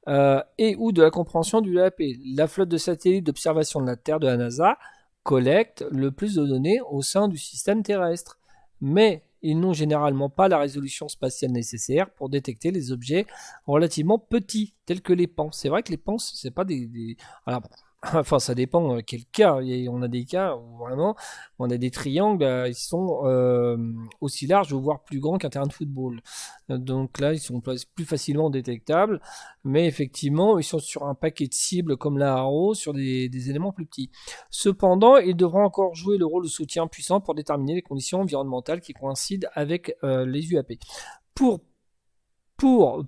et ou de la compréhension du UAP. La flotte de satellites d'observation de la Terre de la NASA collecte le plus de données au sein du système terrestre. Mais ils n'ont généralement pas la résolution spatiale nécessaire pour détecter les objets relativement petits, tels que les pans. C'est vrai que les pans, c'est pas Alors, enfin, ça dépend quel cas. On a des cas où vraiment, on a des triangles, ils sont aussi larges, voire plus grands qu'un terrain de football. Donc là, ils sont plus facilement détectables, mais effectivement, ils sont sur un paquet de cibles comme la Haro, sur des éléments plus petits. Cependant, ils devront encore jouer le rôle de soutien puissant pour déterminer les conditions environnementales qui coïncident avec les UAP.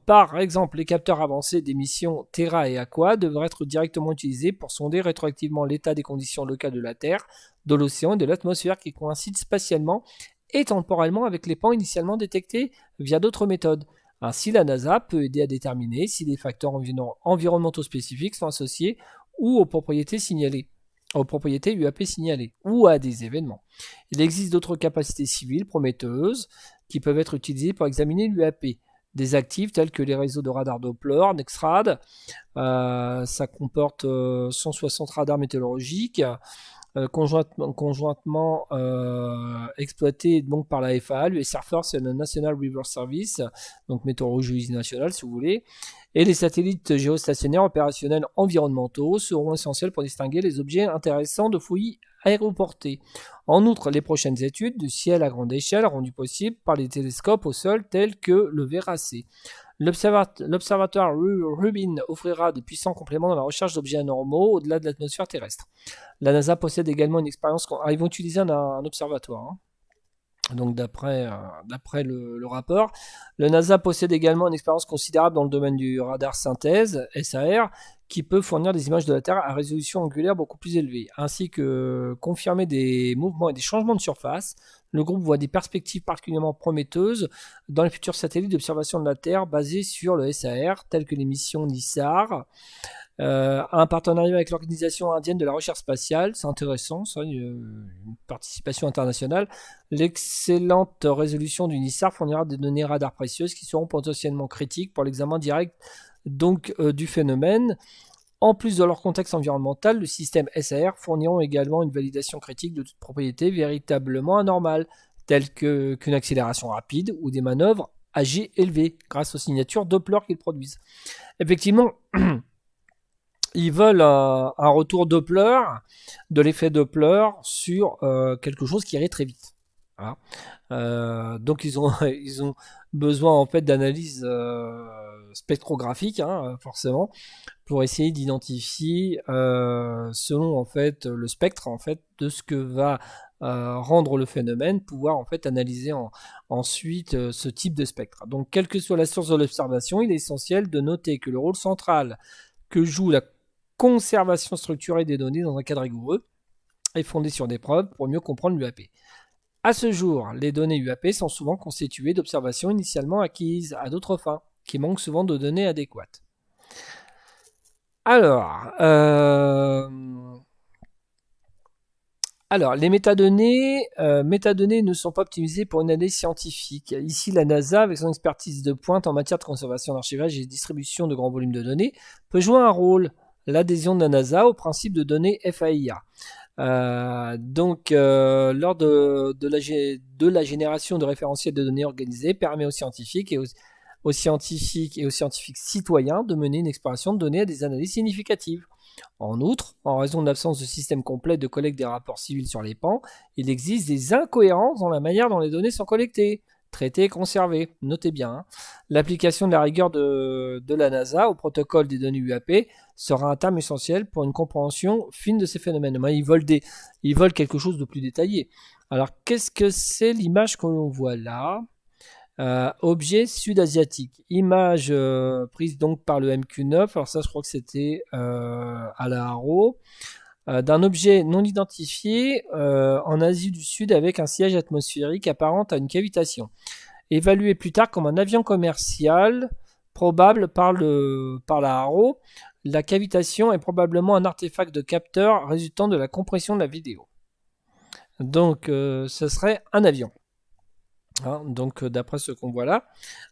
Par exemple, les capteurs avancés des missions Terra et Aqua devraient être directement utilisés pour sonder rétroactivement l'état des conditions locales de la Terre, de l'océan et de l'atmosphère qui coïncident spatialement et temporellement avec les pans initialement détectés via d'autres méthodes. Ainsi, la NASA peut aider à déterminer si des facteurs environnementaux spécifiques sont associés ou aux propriétés UAP signalées, ou à des événements. Il existe d'autres capacités civiles prometteuses qui peuvent être utilisées pour examiner l'UAP. Des actifs tels que les réseaux de radars Doppler, NexRad, ça comporte 160 radars météorologiques, conjointement exploités donc par la FAA, l'US Air Force et le National River Service, donc météorologie nationale si vous voulez. Et les satellites géostationnaires opérationnels environnementaux seront essentiels pour distinguer les objets intéressants de fouillis aéroportés. En outre, les prochaines études du ciel à grande échelle rendues possibles par les télescopes au sol tels que le VRAC. L'observatoire Rubin offrira de puissants compléments dans la recherche d'objets anormaux au-delà de l'atmosphère terrestre. La NASA possède également une expérience... ils vont utiliser un observatoire, hein. Donc d'après le rapport, le NASA possède également une expérience considérable dans le domaine du radar synthèse, SAR, qui peut fournir des images de la Terre à résolution angulaire beaucoup plus élevée, ainsi que confirmer des mouvements et des changements de surface. Le groupe voit des perspectives particulièrement prometteuses dans les futurs satellites d'observation de la Terre basés sur le SAR, tels que les missions NISAR, un partenariat avec l'Organisation indienne de la recherche spatiale, c'est intéressant, ça, une participation internationale. L'excellente résolution du NISAR fournira des données radar précieuses qui seront potentiellement critiques pour l'examen direct du phénomène. En plus de leur contexte environnemental, le système SAR fourniront également une validation critique de toute propriété véritablement anormale, telle qu'une accélération rapide ou des manœuvres à G élevé, grâce aux signatures Doppler qu'ils produisent. Effectivement, ils veulent un retour Doppler, de l'effet Doppler sur quelque chose qui irait très vite. Voilà. Donc ils ont besoin en fait d'analyse spectrographique, hein, forcément, pour essayer d'identifier selon en fait le spectre en fait de ce que va rendre le phénomène, pouvoir en fait analyser ensuite ce type de spectre. Donc quelle que soit la source de l'observation, il est essentiel de noter que le rôle central que joue la conservation structurée des données dans un cadre rigoureux est fondé sur des preuves pour mieux comprendre l'UAP. À ce jour, les données UAP sont souvent constituées d'observations initialement acquises à d'autres fins, qui manquent souvent de données adéquates. Alors, Alors, les métadonnées ne sont pas optimisées pour une analyse scientifique. Ici, la NASA, avec son expertise de pointe en matière de conservation, d'archivage et de distribution de grands volumes de données, peut jouer un rôle. L'adhésion de la NASA au principe de données FAIA. Lors de la génération de référentiels de données organisés, permet aux scientifiques et aux scientifiques citoyens de mener une exploration de données à des analyses significatives. En outre, en raison de l'absence de système complet de collecte des rapports civils sur les pans, il existe des incohérences dans la manière dont les données sont collectées, traitées et conservées. Notez bien, hein. L'application de la rigueur de la NASA au protocole des données UAP sera un terme essentiel pour une compréhension fine de ces phénomènes. Ils veulent quelque chose de plus détaillé. Alors, qu'est-ce que c'est l'image que l'on voit là ? Objet sud-asiatique. Image prise donc par le MQ-9. Alors ça, je crois que c'était à la Haro. D'un objet non identifié en Asie du Sud avec un sillage atmosphérique apparent à une cavitation. Évalué plus tard comme un avion commercial probable par la Haro, la cavitation est probablement un artefact de capteur résultant de la compression de la vidéo. Donc, ce serait un avion. Hein, donc d'après ce qu'on voit là.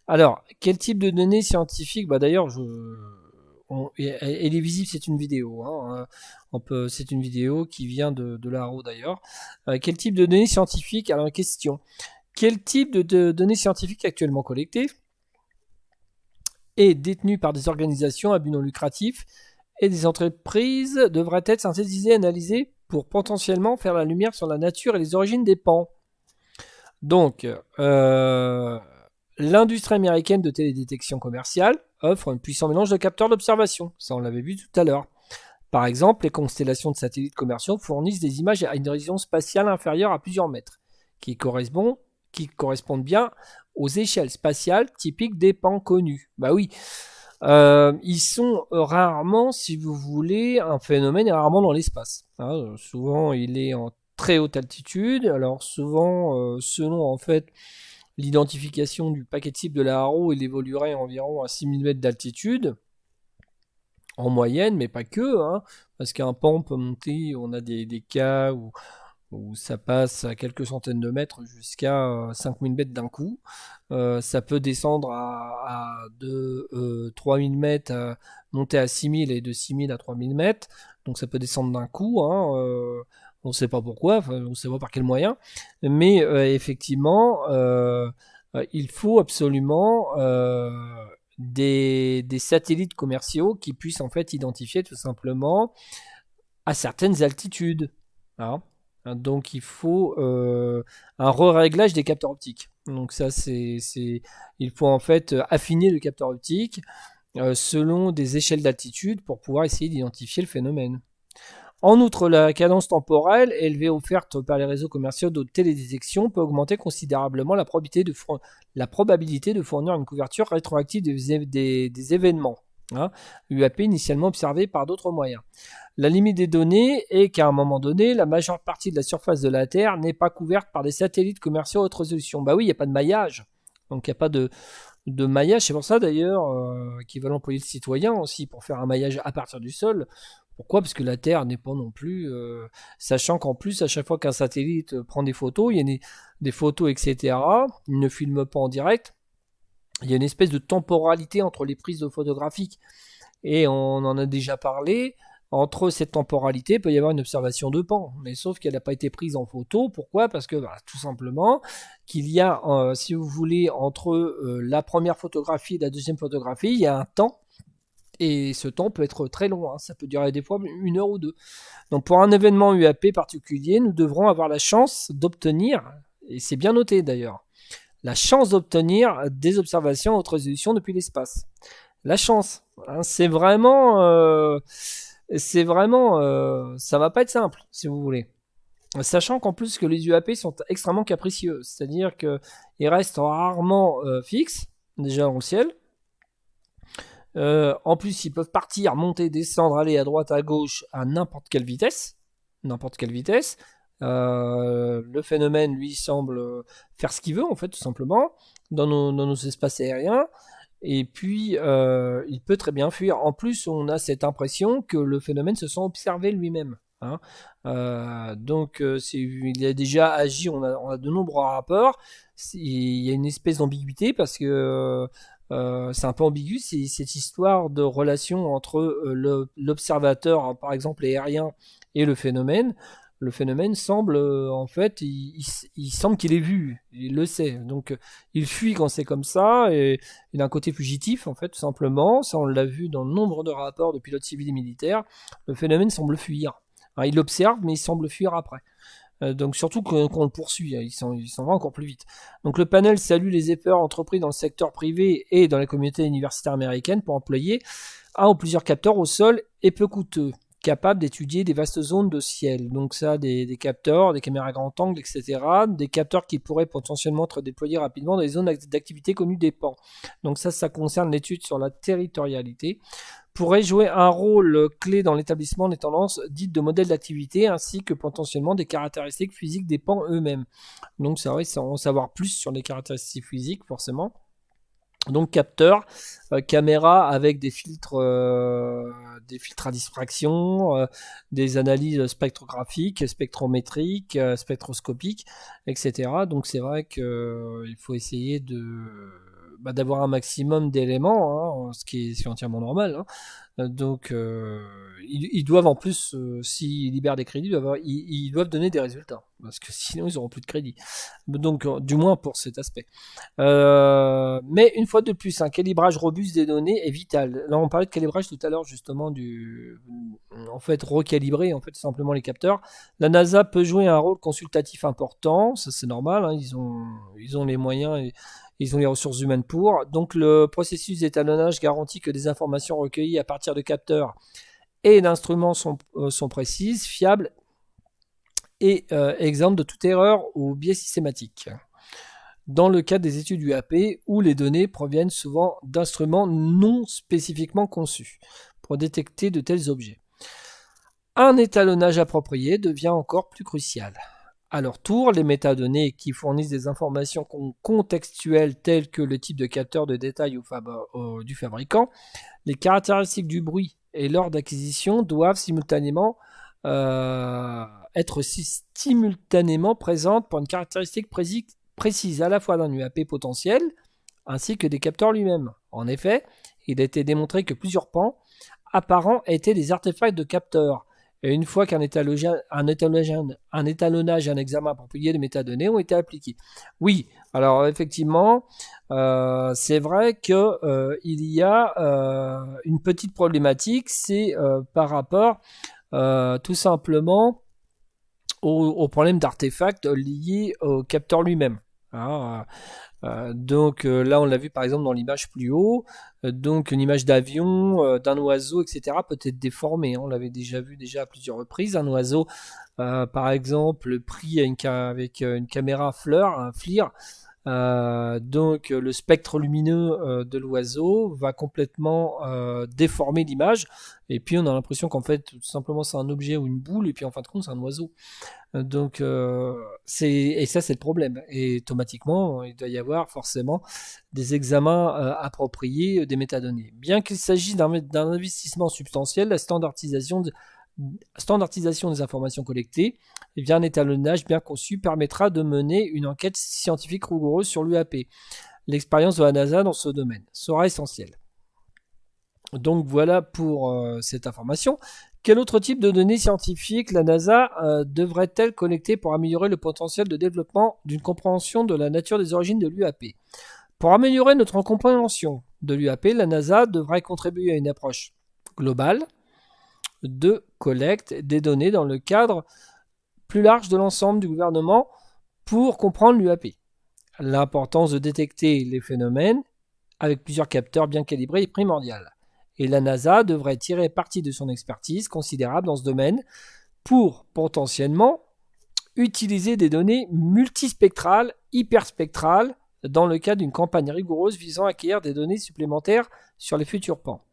Alors, quel type de données scientifiques ? D'ailleurs, elle est visible, c'est une vidéo. Hein, c'est une vidéo qui vient de l'ARO d'ailleurs. Quel type de données scientifiques ? Alors, question. Quel type de données scientifiques actuellement collectées et détenues par des organisations à but non lucratif et des entreprises devraient être synthétisées et analysées pour potentiellement faire la lumière sur la nature et les origines des pans ? Donc, l'industrie américaine de télédétection commerciale offre un puissant mélange de capteurs d'observation. Ça, on l'avait vu tout à l'heure. Par exemple, les constellations de satellites commerciaux fournissent des images à une résolution spatiale inférieure à plusieurs mètres, qui correspondent bien aux échelles spatiales typiques des pans connus. Oui, ils sont rarement, si vous voulez, un phénomène est rarement dans l'espace. Hein, souvent, il est en très haute altitude. Alors souvent, selon en fait l'identification du paquet type de la Haro, il évoluerait environ à 6000 mètres d'altitude en moyenne, mais pas que, hein, parce qu'un pan peut monter, on a des cas où ça passe à quelques centaines de mètres jusqu'à 5000 mètres d'un coup. Ça peut descendre de 3000 mètres, monter à 6000 et de 6000 à 3000 mètres. Donc ça peut descendre d'un coup, hein, on ne sait pas pourquoi, on ne sait pas par quel moyen, mais effectivement, il faut absolument des satellites commerciaux qui puissent en fait identifier tout simplement à certaines altitudes. Hein. Donc il faut un re-réglage des capteurs optiques. Donc ça, il faut en fait affiner le capteur optique selon des échelles d'altitude pour pouvoir essayer d'identifier le phénomène. En outre, la cadence temporelle élevée offerte par les réseaux commerciaux de télédétection peut augmenter considérablement la probabilité de fournir une couverture rétroactive des événements, hein, UAP initialement observés par d'autres moyens. La limite des données est qu'à un moment donné, la majeure partie de la surface de la Terre n'est pas couverte par des satellites commerciaux à haute résolution. Oui, il n'y a pas de maillage, donc il n'y a pas de maillage. C'est pour ça d'ailleurs qu'ils veulent employer le citoyen aussi pour faire un maillage à partir du sol. Pourquoi ? Parce que la Terre n'est pas non plus... sachant qu'en plus, à chaque fois qu'un satellite prend des photos, il y a des photos, etc. Il ne filme pas en direct. Il y a une espèce de temporalité entre les prises de photographiques. Et on en a déjà parlé. Entre cette temporalité, il peut y avoir une observation de pan. Mais sauf qu'elle n'a pas été prise en photo. Pourquoi ? Parce que tout simplement, qu'il y a, si vous voulez, entre la première photographie et la deuxième photographie, il y a un temps. Et ce temps peut être très long, hein. Ça peut durer des fois 1 heure ou 2. Donc pour un événement UAP particulier, nous devrons avoir la chance d'obtenir, et c'est bien noté d'ailleurs, la chance d'obtenir des observations à haute résolution depuis l'espace. La chance, hein, c'est vraiment, ça va pas être simple, si vous voulez. Sachant qu'en plus que les UAP sont extrêmement capricieux, c'est-à-dire qu'ils restent rarement fixes, déjà dans le ciel. En plus, ils peuvent partir, monter, descendre, aller à droite, à gauche, à n'importe quelle vitesse. Le phénomène, lui, semble faire ce qu'il veut, en fait, tout simplement, dans nos espaces aériens. Et puis, il peut très bien fuir. En plus, on a cette impression que le phénomène se sent observé lui-même. hein. Il a déjà agi, on a de nombreux rapports. Il y a une espèce d'ambiguïté parce que c'est un peu ambigu, c'est cette histoire de relation entre l'observateur, hein, par exemple aérien, et le phénomène. Le phénomène semble, en fait, il semble qu'il est vu, il le sait. Donc, il fuit quand c'est comme ça, et il a un côté fugitif, en fait, tout simplement. Ça, on l'a vu dans nombre de rapports de pilotes civils et militaires. Le phénomène semble fuir. Alors, il l'observe, mais il semble fuir après. Donc surtout qu'on le poursuit, hein, il s'en va encore plus vite. Donc le panel salue les efforts entrepris dans le secteur privé et dans la communauté universitaire américaine pour employer un ou plusieurs capteurs au sol et peu coûteux, capables d'étudier des vastes zones de ciel. Donc ça, des capteurs, des caméras grand angle, etc. Des capteurs qui pourraient potentiellement être déployés rapidement dans les zones d'activité connues des pans. Donc ça concerne l'étude sur la territorialité, pourrait jouer un rôle clé dans l'établissement des tendances dites de modèles d'activité ainsi que potentiellement des caractéristiques physiques des pans eux-mêmes. Donc c'est vrai, en savoir plus sur les caractéristiques physiques forcément. Donc capteur, caméra avec des filtres à diffraction, des analyses spectrographiques, spectrométriques, spectroscopiques, etc. Donc c'est vrai qu'il faut essayer d'avoir un maximum d'éléments, hein, ce qui est entièrement normal, hein. Donc ils doivent en plus, s'ils libèrent des crédits, ils doivent donner des résultats, parce que sinon ils n'auront plus de crédits. Donc du moins pour cet aspect. Mais une fois de plus, un calibrage robuste des données est vital. Là, on parlait de calibrage tout à l'heure, justement, en fait, recalibrer, en fait, simplement les capteurs. La NASA peut jouer un rôle consultatif important, ça c'est normal, hein, ils ont les moyens et ils ont les ressources humaines pour. Donc, le processus d'étalonnage garantit que des informations recueillies à partir de capteurs et d'instruments sont précises, fiables et exemptes de toute erreur ou biais systématique. Dans le cadre des études UAP, où les données proviennent souvent d'instruments non spécifiquement conçus pour détecter de tels objets. Un étalonnage approprié devient encore plus crucial. À leur tour, les métadonnées qui fournissent des informations contextuelles telles que le type de capteur de détail du fabricant, les caractéristiques du bruit et l'ordre d'acquisition doivent être simultanément présentes pour une caractéristique précise à la fois d'un UAP potentiel ainsi que des capteurs lui-même. En effet, il a été démontré que plusieurs pans apparents étaient des artefacts de capteurs. Et une fois qu'un étalonnage et un examen approprié des métadonnées ont été appliqués. Oui, alors effectivement, c'est vrai qu'il y a une petite problématique, c'est par rapport tout simplement au problème d'artefacts liés au capteur lui-même. Hein, donc là, on l'a vu par exemple dans l'image plus haut. Donc une image d'avion, d'un oiseau, etc. peut être déformée. Hein, on l'avait déjà vu à plusieurs reprises. Un oiseau, par exemple, pris avec une caméra un FLIR. Donc le spectre lumineux de l'oiseau va complètement déformer l'image. Et puis on a l'impression qu'en fait, tout simplement, c'est un objet ou une boule. Et puis en fin de compte, c'est un oiseau. Donc, et ça, c'est le problème. Et automatiquement, il doit y avoir forcément des examens appropriés des métadonnées. Bien qu'il s'agisse d'un investissement substantiel, la standardisation des informations collectées, et bien, un étalonnage bien conçu permettra de mener une enquête scientifique rigoureuse sur l'UAP. L'expérience de la NASA dans ce domaine sera essentielle. Donc voilà pour cette information. Quel autre type de données scientifiques la NASA devrait-elle collecter pour améliorer le potentiel de développement d'une compréhension de la nature des origines de l'UAP? Pour améliorer notre compréhension de l'UAP, la NASA devrait contribuer à une approche globale de collecte des données dans le cadre plus large de l'ensemble du gouvernement pour comprendre l'UAP. L'importance de détecter les phénomènes avec plusieurs capteurs bien calibrés est primordiale. Et la NASA devrait tirer parti de son expertise considérable dans ce domaine pour potentiellement utiliser des données multispectrales, hyperspectrales, dans le cadre d'une campagne rigoureuse visant à acquérir des données supplémentaires sur les futurs pans.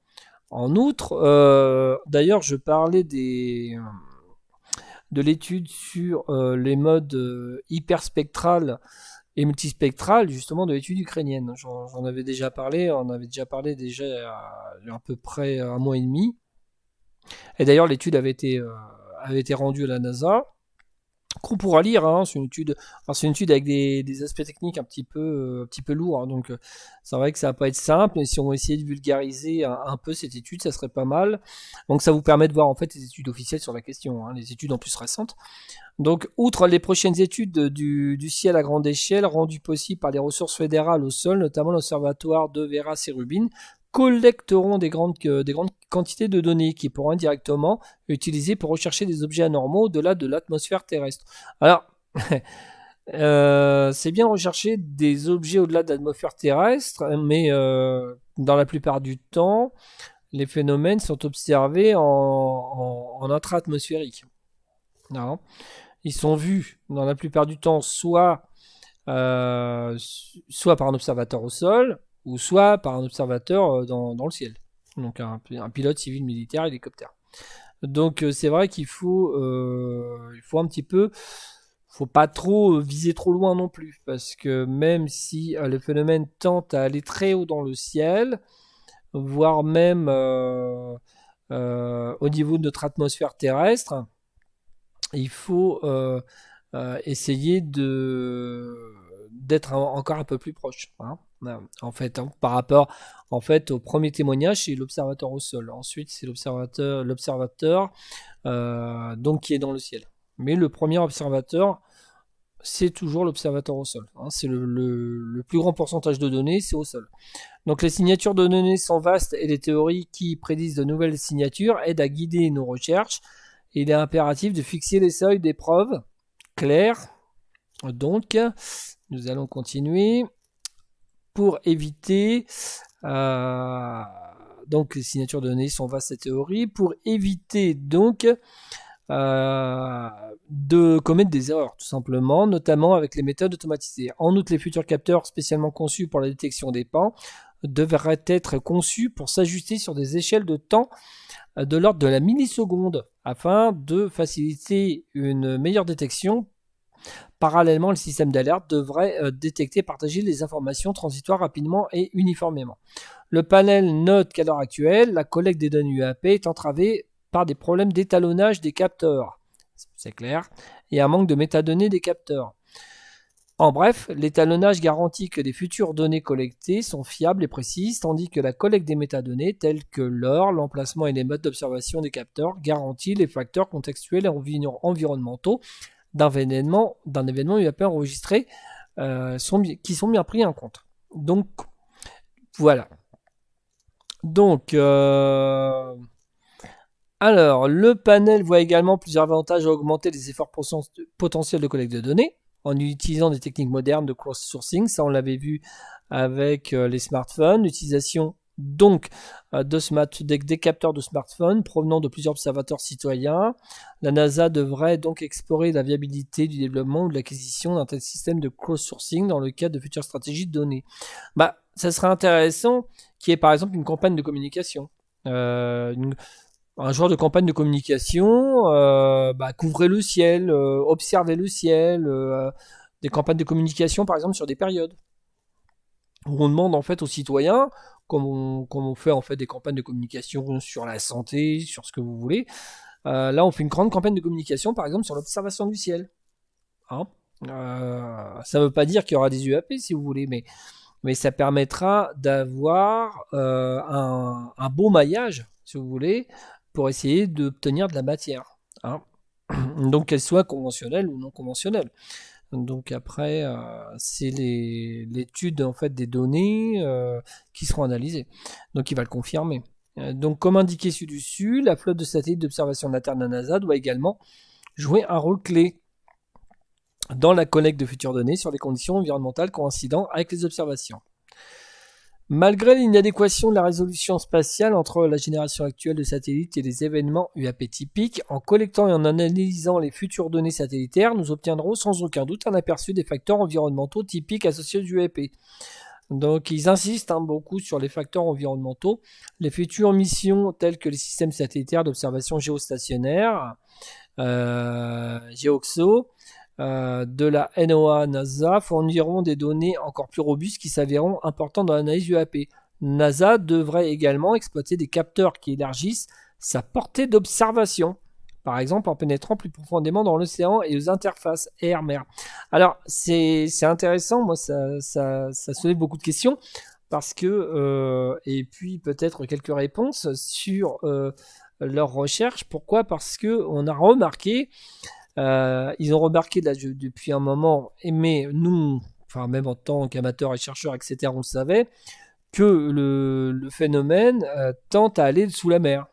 En outre, d'ailleurs, je parlais de l'étude sur les modes hyperspectrales et multispectrale, justement, de l'étude ukrainienne. J'en avais déjà parlé, on avait déjà parlé il y a à peu près un mois et demi. Et d'ailleurs, l'étude avait avait été rendu à la NASA, qu'on pourra lire. Hein, c'est une étude, alors c'est une étude avec des aspects techniques un petit peu lourds. Hein, donc c'est vrai que ça va pas être simple, mais si on essayait de vulgariser un peu cette étude, ça serait pas mal. Donc ça vous permet de voir en fait les études officielles sur la question, hein, les études en plus récentes. Donc, outre les prochaines études du ciel à grande échelle, rendues possibles par les ressources fédérales au sol, notamment l'observatoire de Veras et Rubin, collecteront des grandes quantités de données qui pourront indirectement être utilisées pour rechercher des objets anormaux au-delà de l'atmosphère terrestre. Alors, c'est bien rechercher des objets au-delà de l'atmosphère terrestre, mais dans la plupart du temps, les phénomènes sont observés en intra-atmosphérique. Non. Ils sont vus dans la plupart du temps soit par un observateur au sol, ou soit par un observateur dans le ciel. Donc un pilote civil, militaire, hélicoptère. Donc c'est vrai qu'il faut un petit peu, faut pas trop viser trop loin non plus, parce que même si le phénomène tente à aller très haut dans le ciel, voire même au niveau de notre atmosphère terrestre, il faut essayer d'être encore un peu plus proche. Hein. En fait, hein, par rapport au premier témoignage, c'est l'observateur au sol. Ensuite, c'est l'observateur donc qui est dans le ciel. Mais le premier observateur, c'est toujours l'observateur au sol. Hein. C'est le plus grand pourcentage de données, c'est au sol. Donc les signatures de données sont vastes et les théories qui prédisent de nouvelles signatures aident à guider nos recherches. Il est impératif de fixer les seuils d'épreuves clairs. Donc, nous allons continuer pour éviter. Donc, les signatures de données sont vastes et théories. Pour éviter donc de commettre des erreurs, tout simplement, notamment avec les méthodes automatisées. En outre, les futurs capteurs spécialement conçus pour la détection des pans devraient être conçus pour s'ajuster sur des échelles de temps de l'ordre de la milliseconde afin de faciliter une meilleure détection. Parallèlement, le système d'alerte devrait détecter et partager les informations transitoires rapidement et uniformément. Le panel note qu'à l'heure actuelle, la collecte des données UAP est entravée par des problèmes d'étalonnage des capteurs. C'est clair. Et un manque de métadonnées des capteurs. En bref, l'étalonnage garantit que les futures données collectées sont fiables et précises, tandis que la collecte des métadonnées, telles que l'heure, l'emplacement et les modes d'observation des capteurs, garantit les facteurs contextuels et environnementaux d'un événement UAP enregistré qui sont bien pris en compte. Donc, voilà. Donc, alors, le panel voit également plusieurs avantages à augmenter les efforts potentiels de collecte de données en utilisant des techniques modernes de cross-sourcing. Ça, on l'avait vu avec les smartphones. L'utilisation donc des capteurs de smartphones provenant de plusieurs observateurs citoyens. La NASA devrait donc explorer la viabilité du développement ou de l'acquisition d'un tel système de cross-sourcing dans le cadre de futures stratégies de données. Ça serait intéressant qu'il y ait par exemple une campagne de communication. Un genre de campagne de communication, couvrez le ciel, observez le ciel, des campagnes de communication par exemple sur des périodes où on demande en fait aux citoyens, comme on fait en fait des campagnes de communication sur la santé, sur ce que vous voulez. Là, on fait une grande campagne de communication par exemple sur l'observation du ciel. Hein, ça ne veut pas dire qu'il y aura des UAP si vous voulez, mais ça permettra d'avoir un beau maillage, si vous voulez, pour essayer d'obtenir de la matière. Hein. Donc qu'elle soit conventionnelle ou non conventionnelle. Donc après, c'est l'étude en fait des données qui seront analysées. Donc il va le confirmer. Donc comme indiqué ci-dessus, la flotte de satellites d'observation de la Terre de la NASA doit également jouer un rôle clé dans la collecte de futures données sur les conditions environnementales coïncidant avec les observations. Malgré l'inadéquation de la résolution spatiale entre la génération actuelle de satellites et les événements UAP typiques, en collectant et en analysant les futures données satellitaires, nous obtiendrons sans aucun doute un aperçu des facteurs environnementaux typiques associés aux UAP. Donc ils insistent beaucoup sur les facteurs environnementaux. Les futures missions telles que les systèmes satellitaires d'observation géostationnaire, GEOXO, de la NOAA NASA fourniront des données encore plus robustes qui s'avéreront importantes dans l'analyse UAP. NASA devrait également exploiter des capteurs qui élargissent sa portée d'observation. par exemple en pénétrant plus profondément dans l'océan et aux interfaces air-mer. Alors c'est intéressant, moi ça soulève beaucoup de questions parce que et puis peut-être quelques réponses sur leurs recherches. Pourquoi? Parce que on a remarqué, ils ont remarqué là, depuis un moment, mais nous, enfin même en tant qu'amateurs et chercheurs, etc., on le savait, que le phénomène tend à aller sous la mer.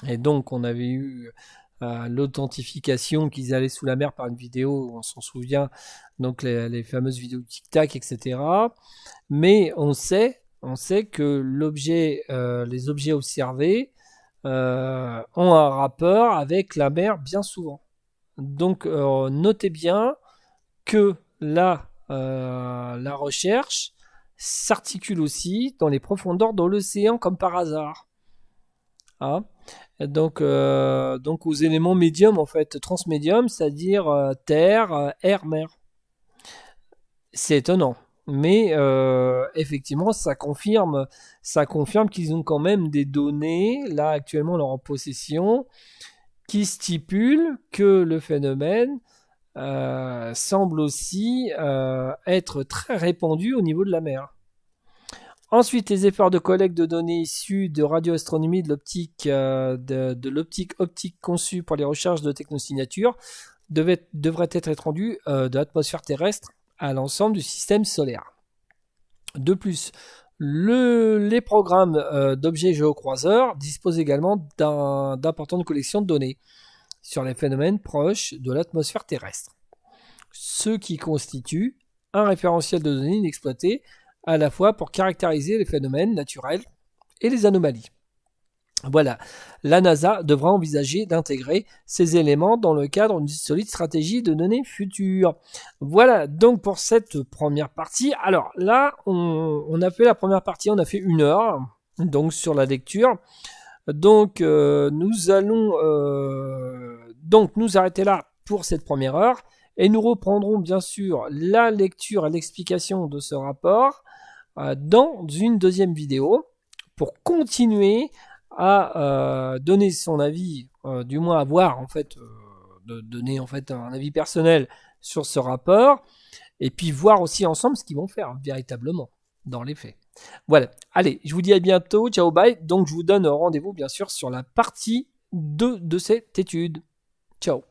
Et donc, on avait eu l'authentification qu'ils allaient sous la mer par une vidéo, on s'en souvient, donc les fameuses vidéos tic-tac, etc. Mais on sait que les objets observés ont un rapport avec la mer bien souvent. Donc, notez bien que là, la recherche s'articule aussi dans les profondeurs de l'océan comme par hasard. Ah. Donc aux éléments médiums, en fait, transmédium, c'est-à-dire terre, air, mer. C'est étonnant. Mais effectivement, ça confirme qu'ils ont quand même des données, là actuellement, en possession, qui stipulent que le phénomène semble aussi être très répandu au niveau de la mer. Ensuite, les efforts de collecte de données issues de radioastronomie de l'optique de l'optique optique conçue pour les recherches de technosignature devraient être étendus de l'atmosphère terrestre à l'ensemble du système solaire. De plus, les programmes d'objets géocroiseurs disposent également d'importantes collections de données sur les phénomènes proches de l'atmosphère terrestre, ce qui constitue un référentiel de données inexploité à la fois pour caractériser les phénomènes naturels et les anomalies. Voilà, la NASA devra envisager d'intégrer ces éléments dans le cadre d'une solide stratégie de données futures. Voilà donc pour cette première partie. Alors là, on a fait la première partie, on a fait 1 heure, donc sur la lecture. Donc nous allons donc nous arrêter là pour cette première heure et nous reprendrons bien sûr la lecture et l'explication de ce rapport dans une deuxième vidéo pour continuer à donner son avis, du moins à voir en fait, de donner en fait un avis personnel sur ce rapport et puis voir aussi ensemble ce qu'ils vont faire véritablement dans les faits. Voilà, allez, je vous dis à bientôt, ciao, bye. Donc je vous donne rendez-vous bien sûr sur la partie 2 de cette étude. Ciao.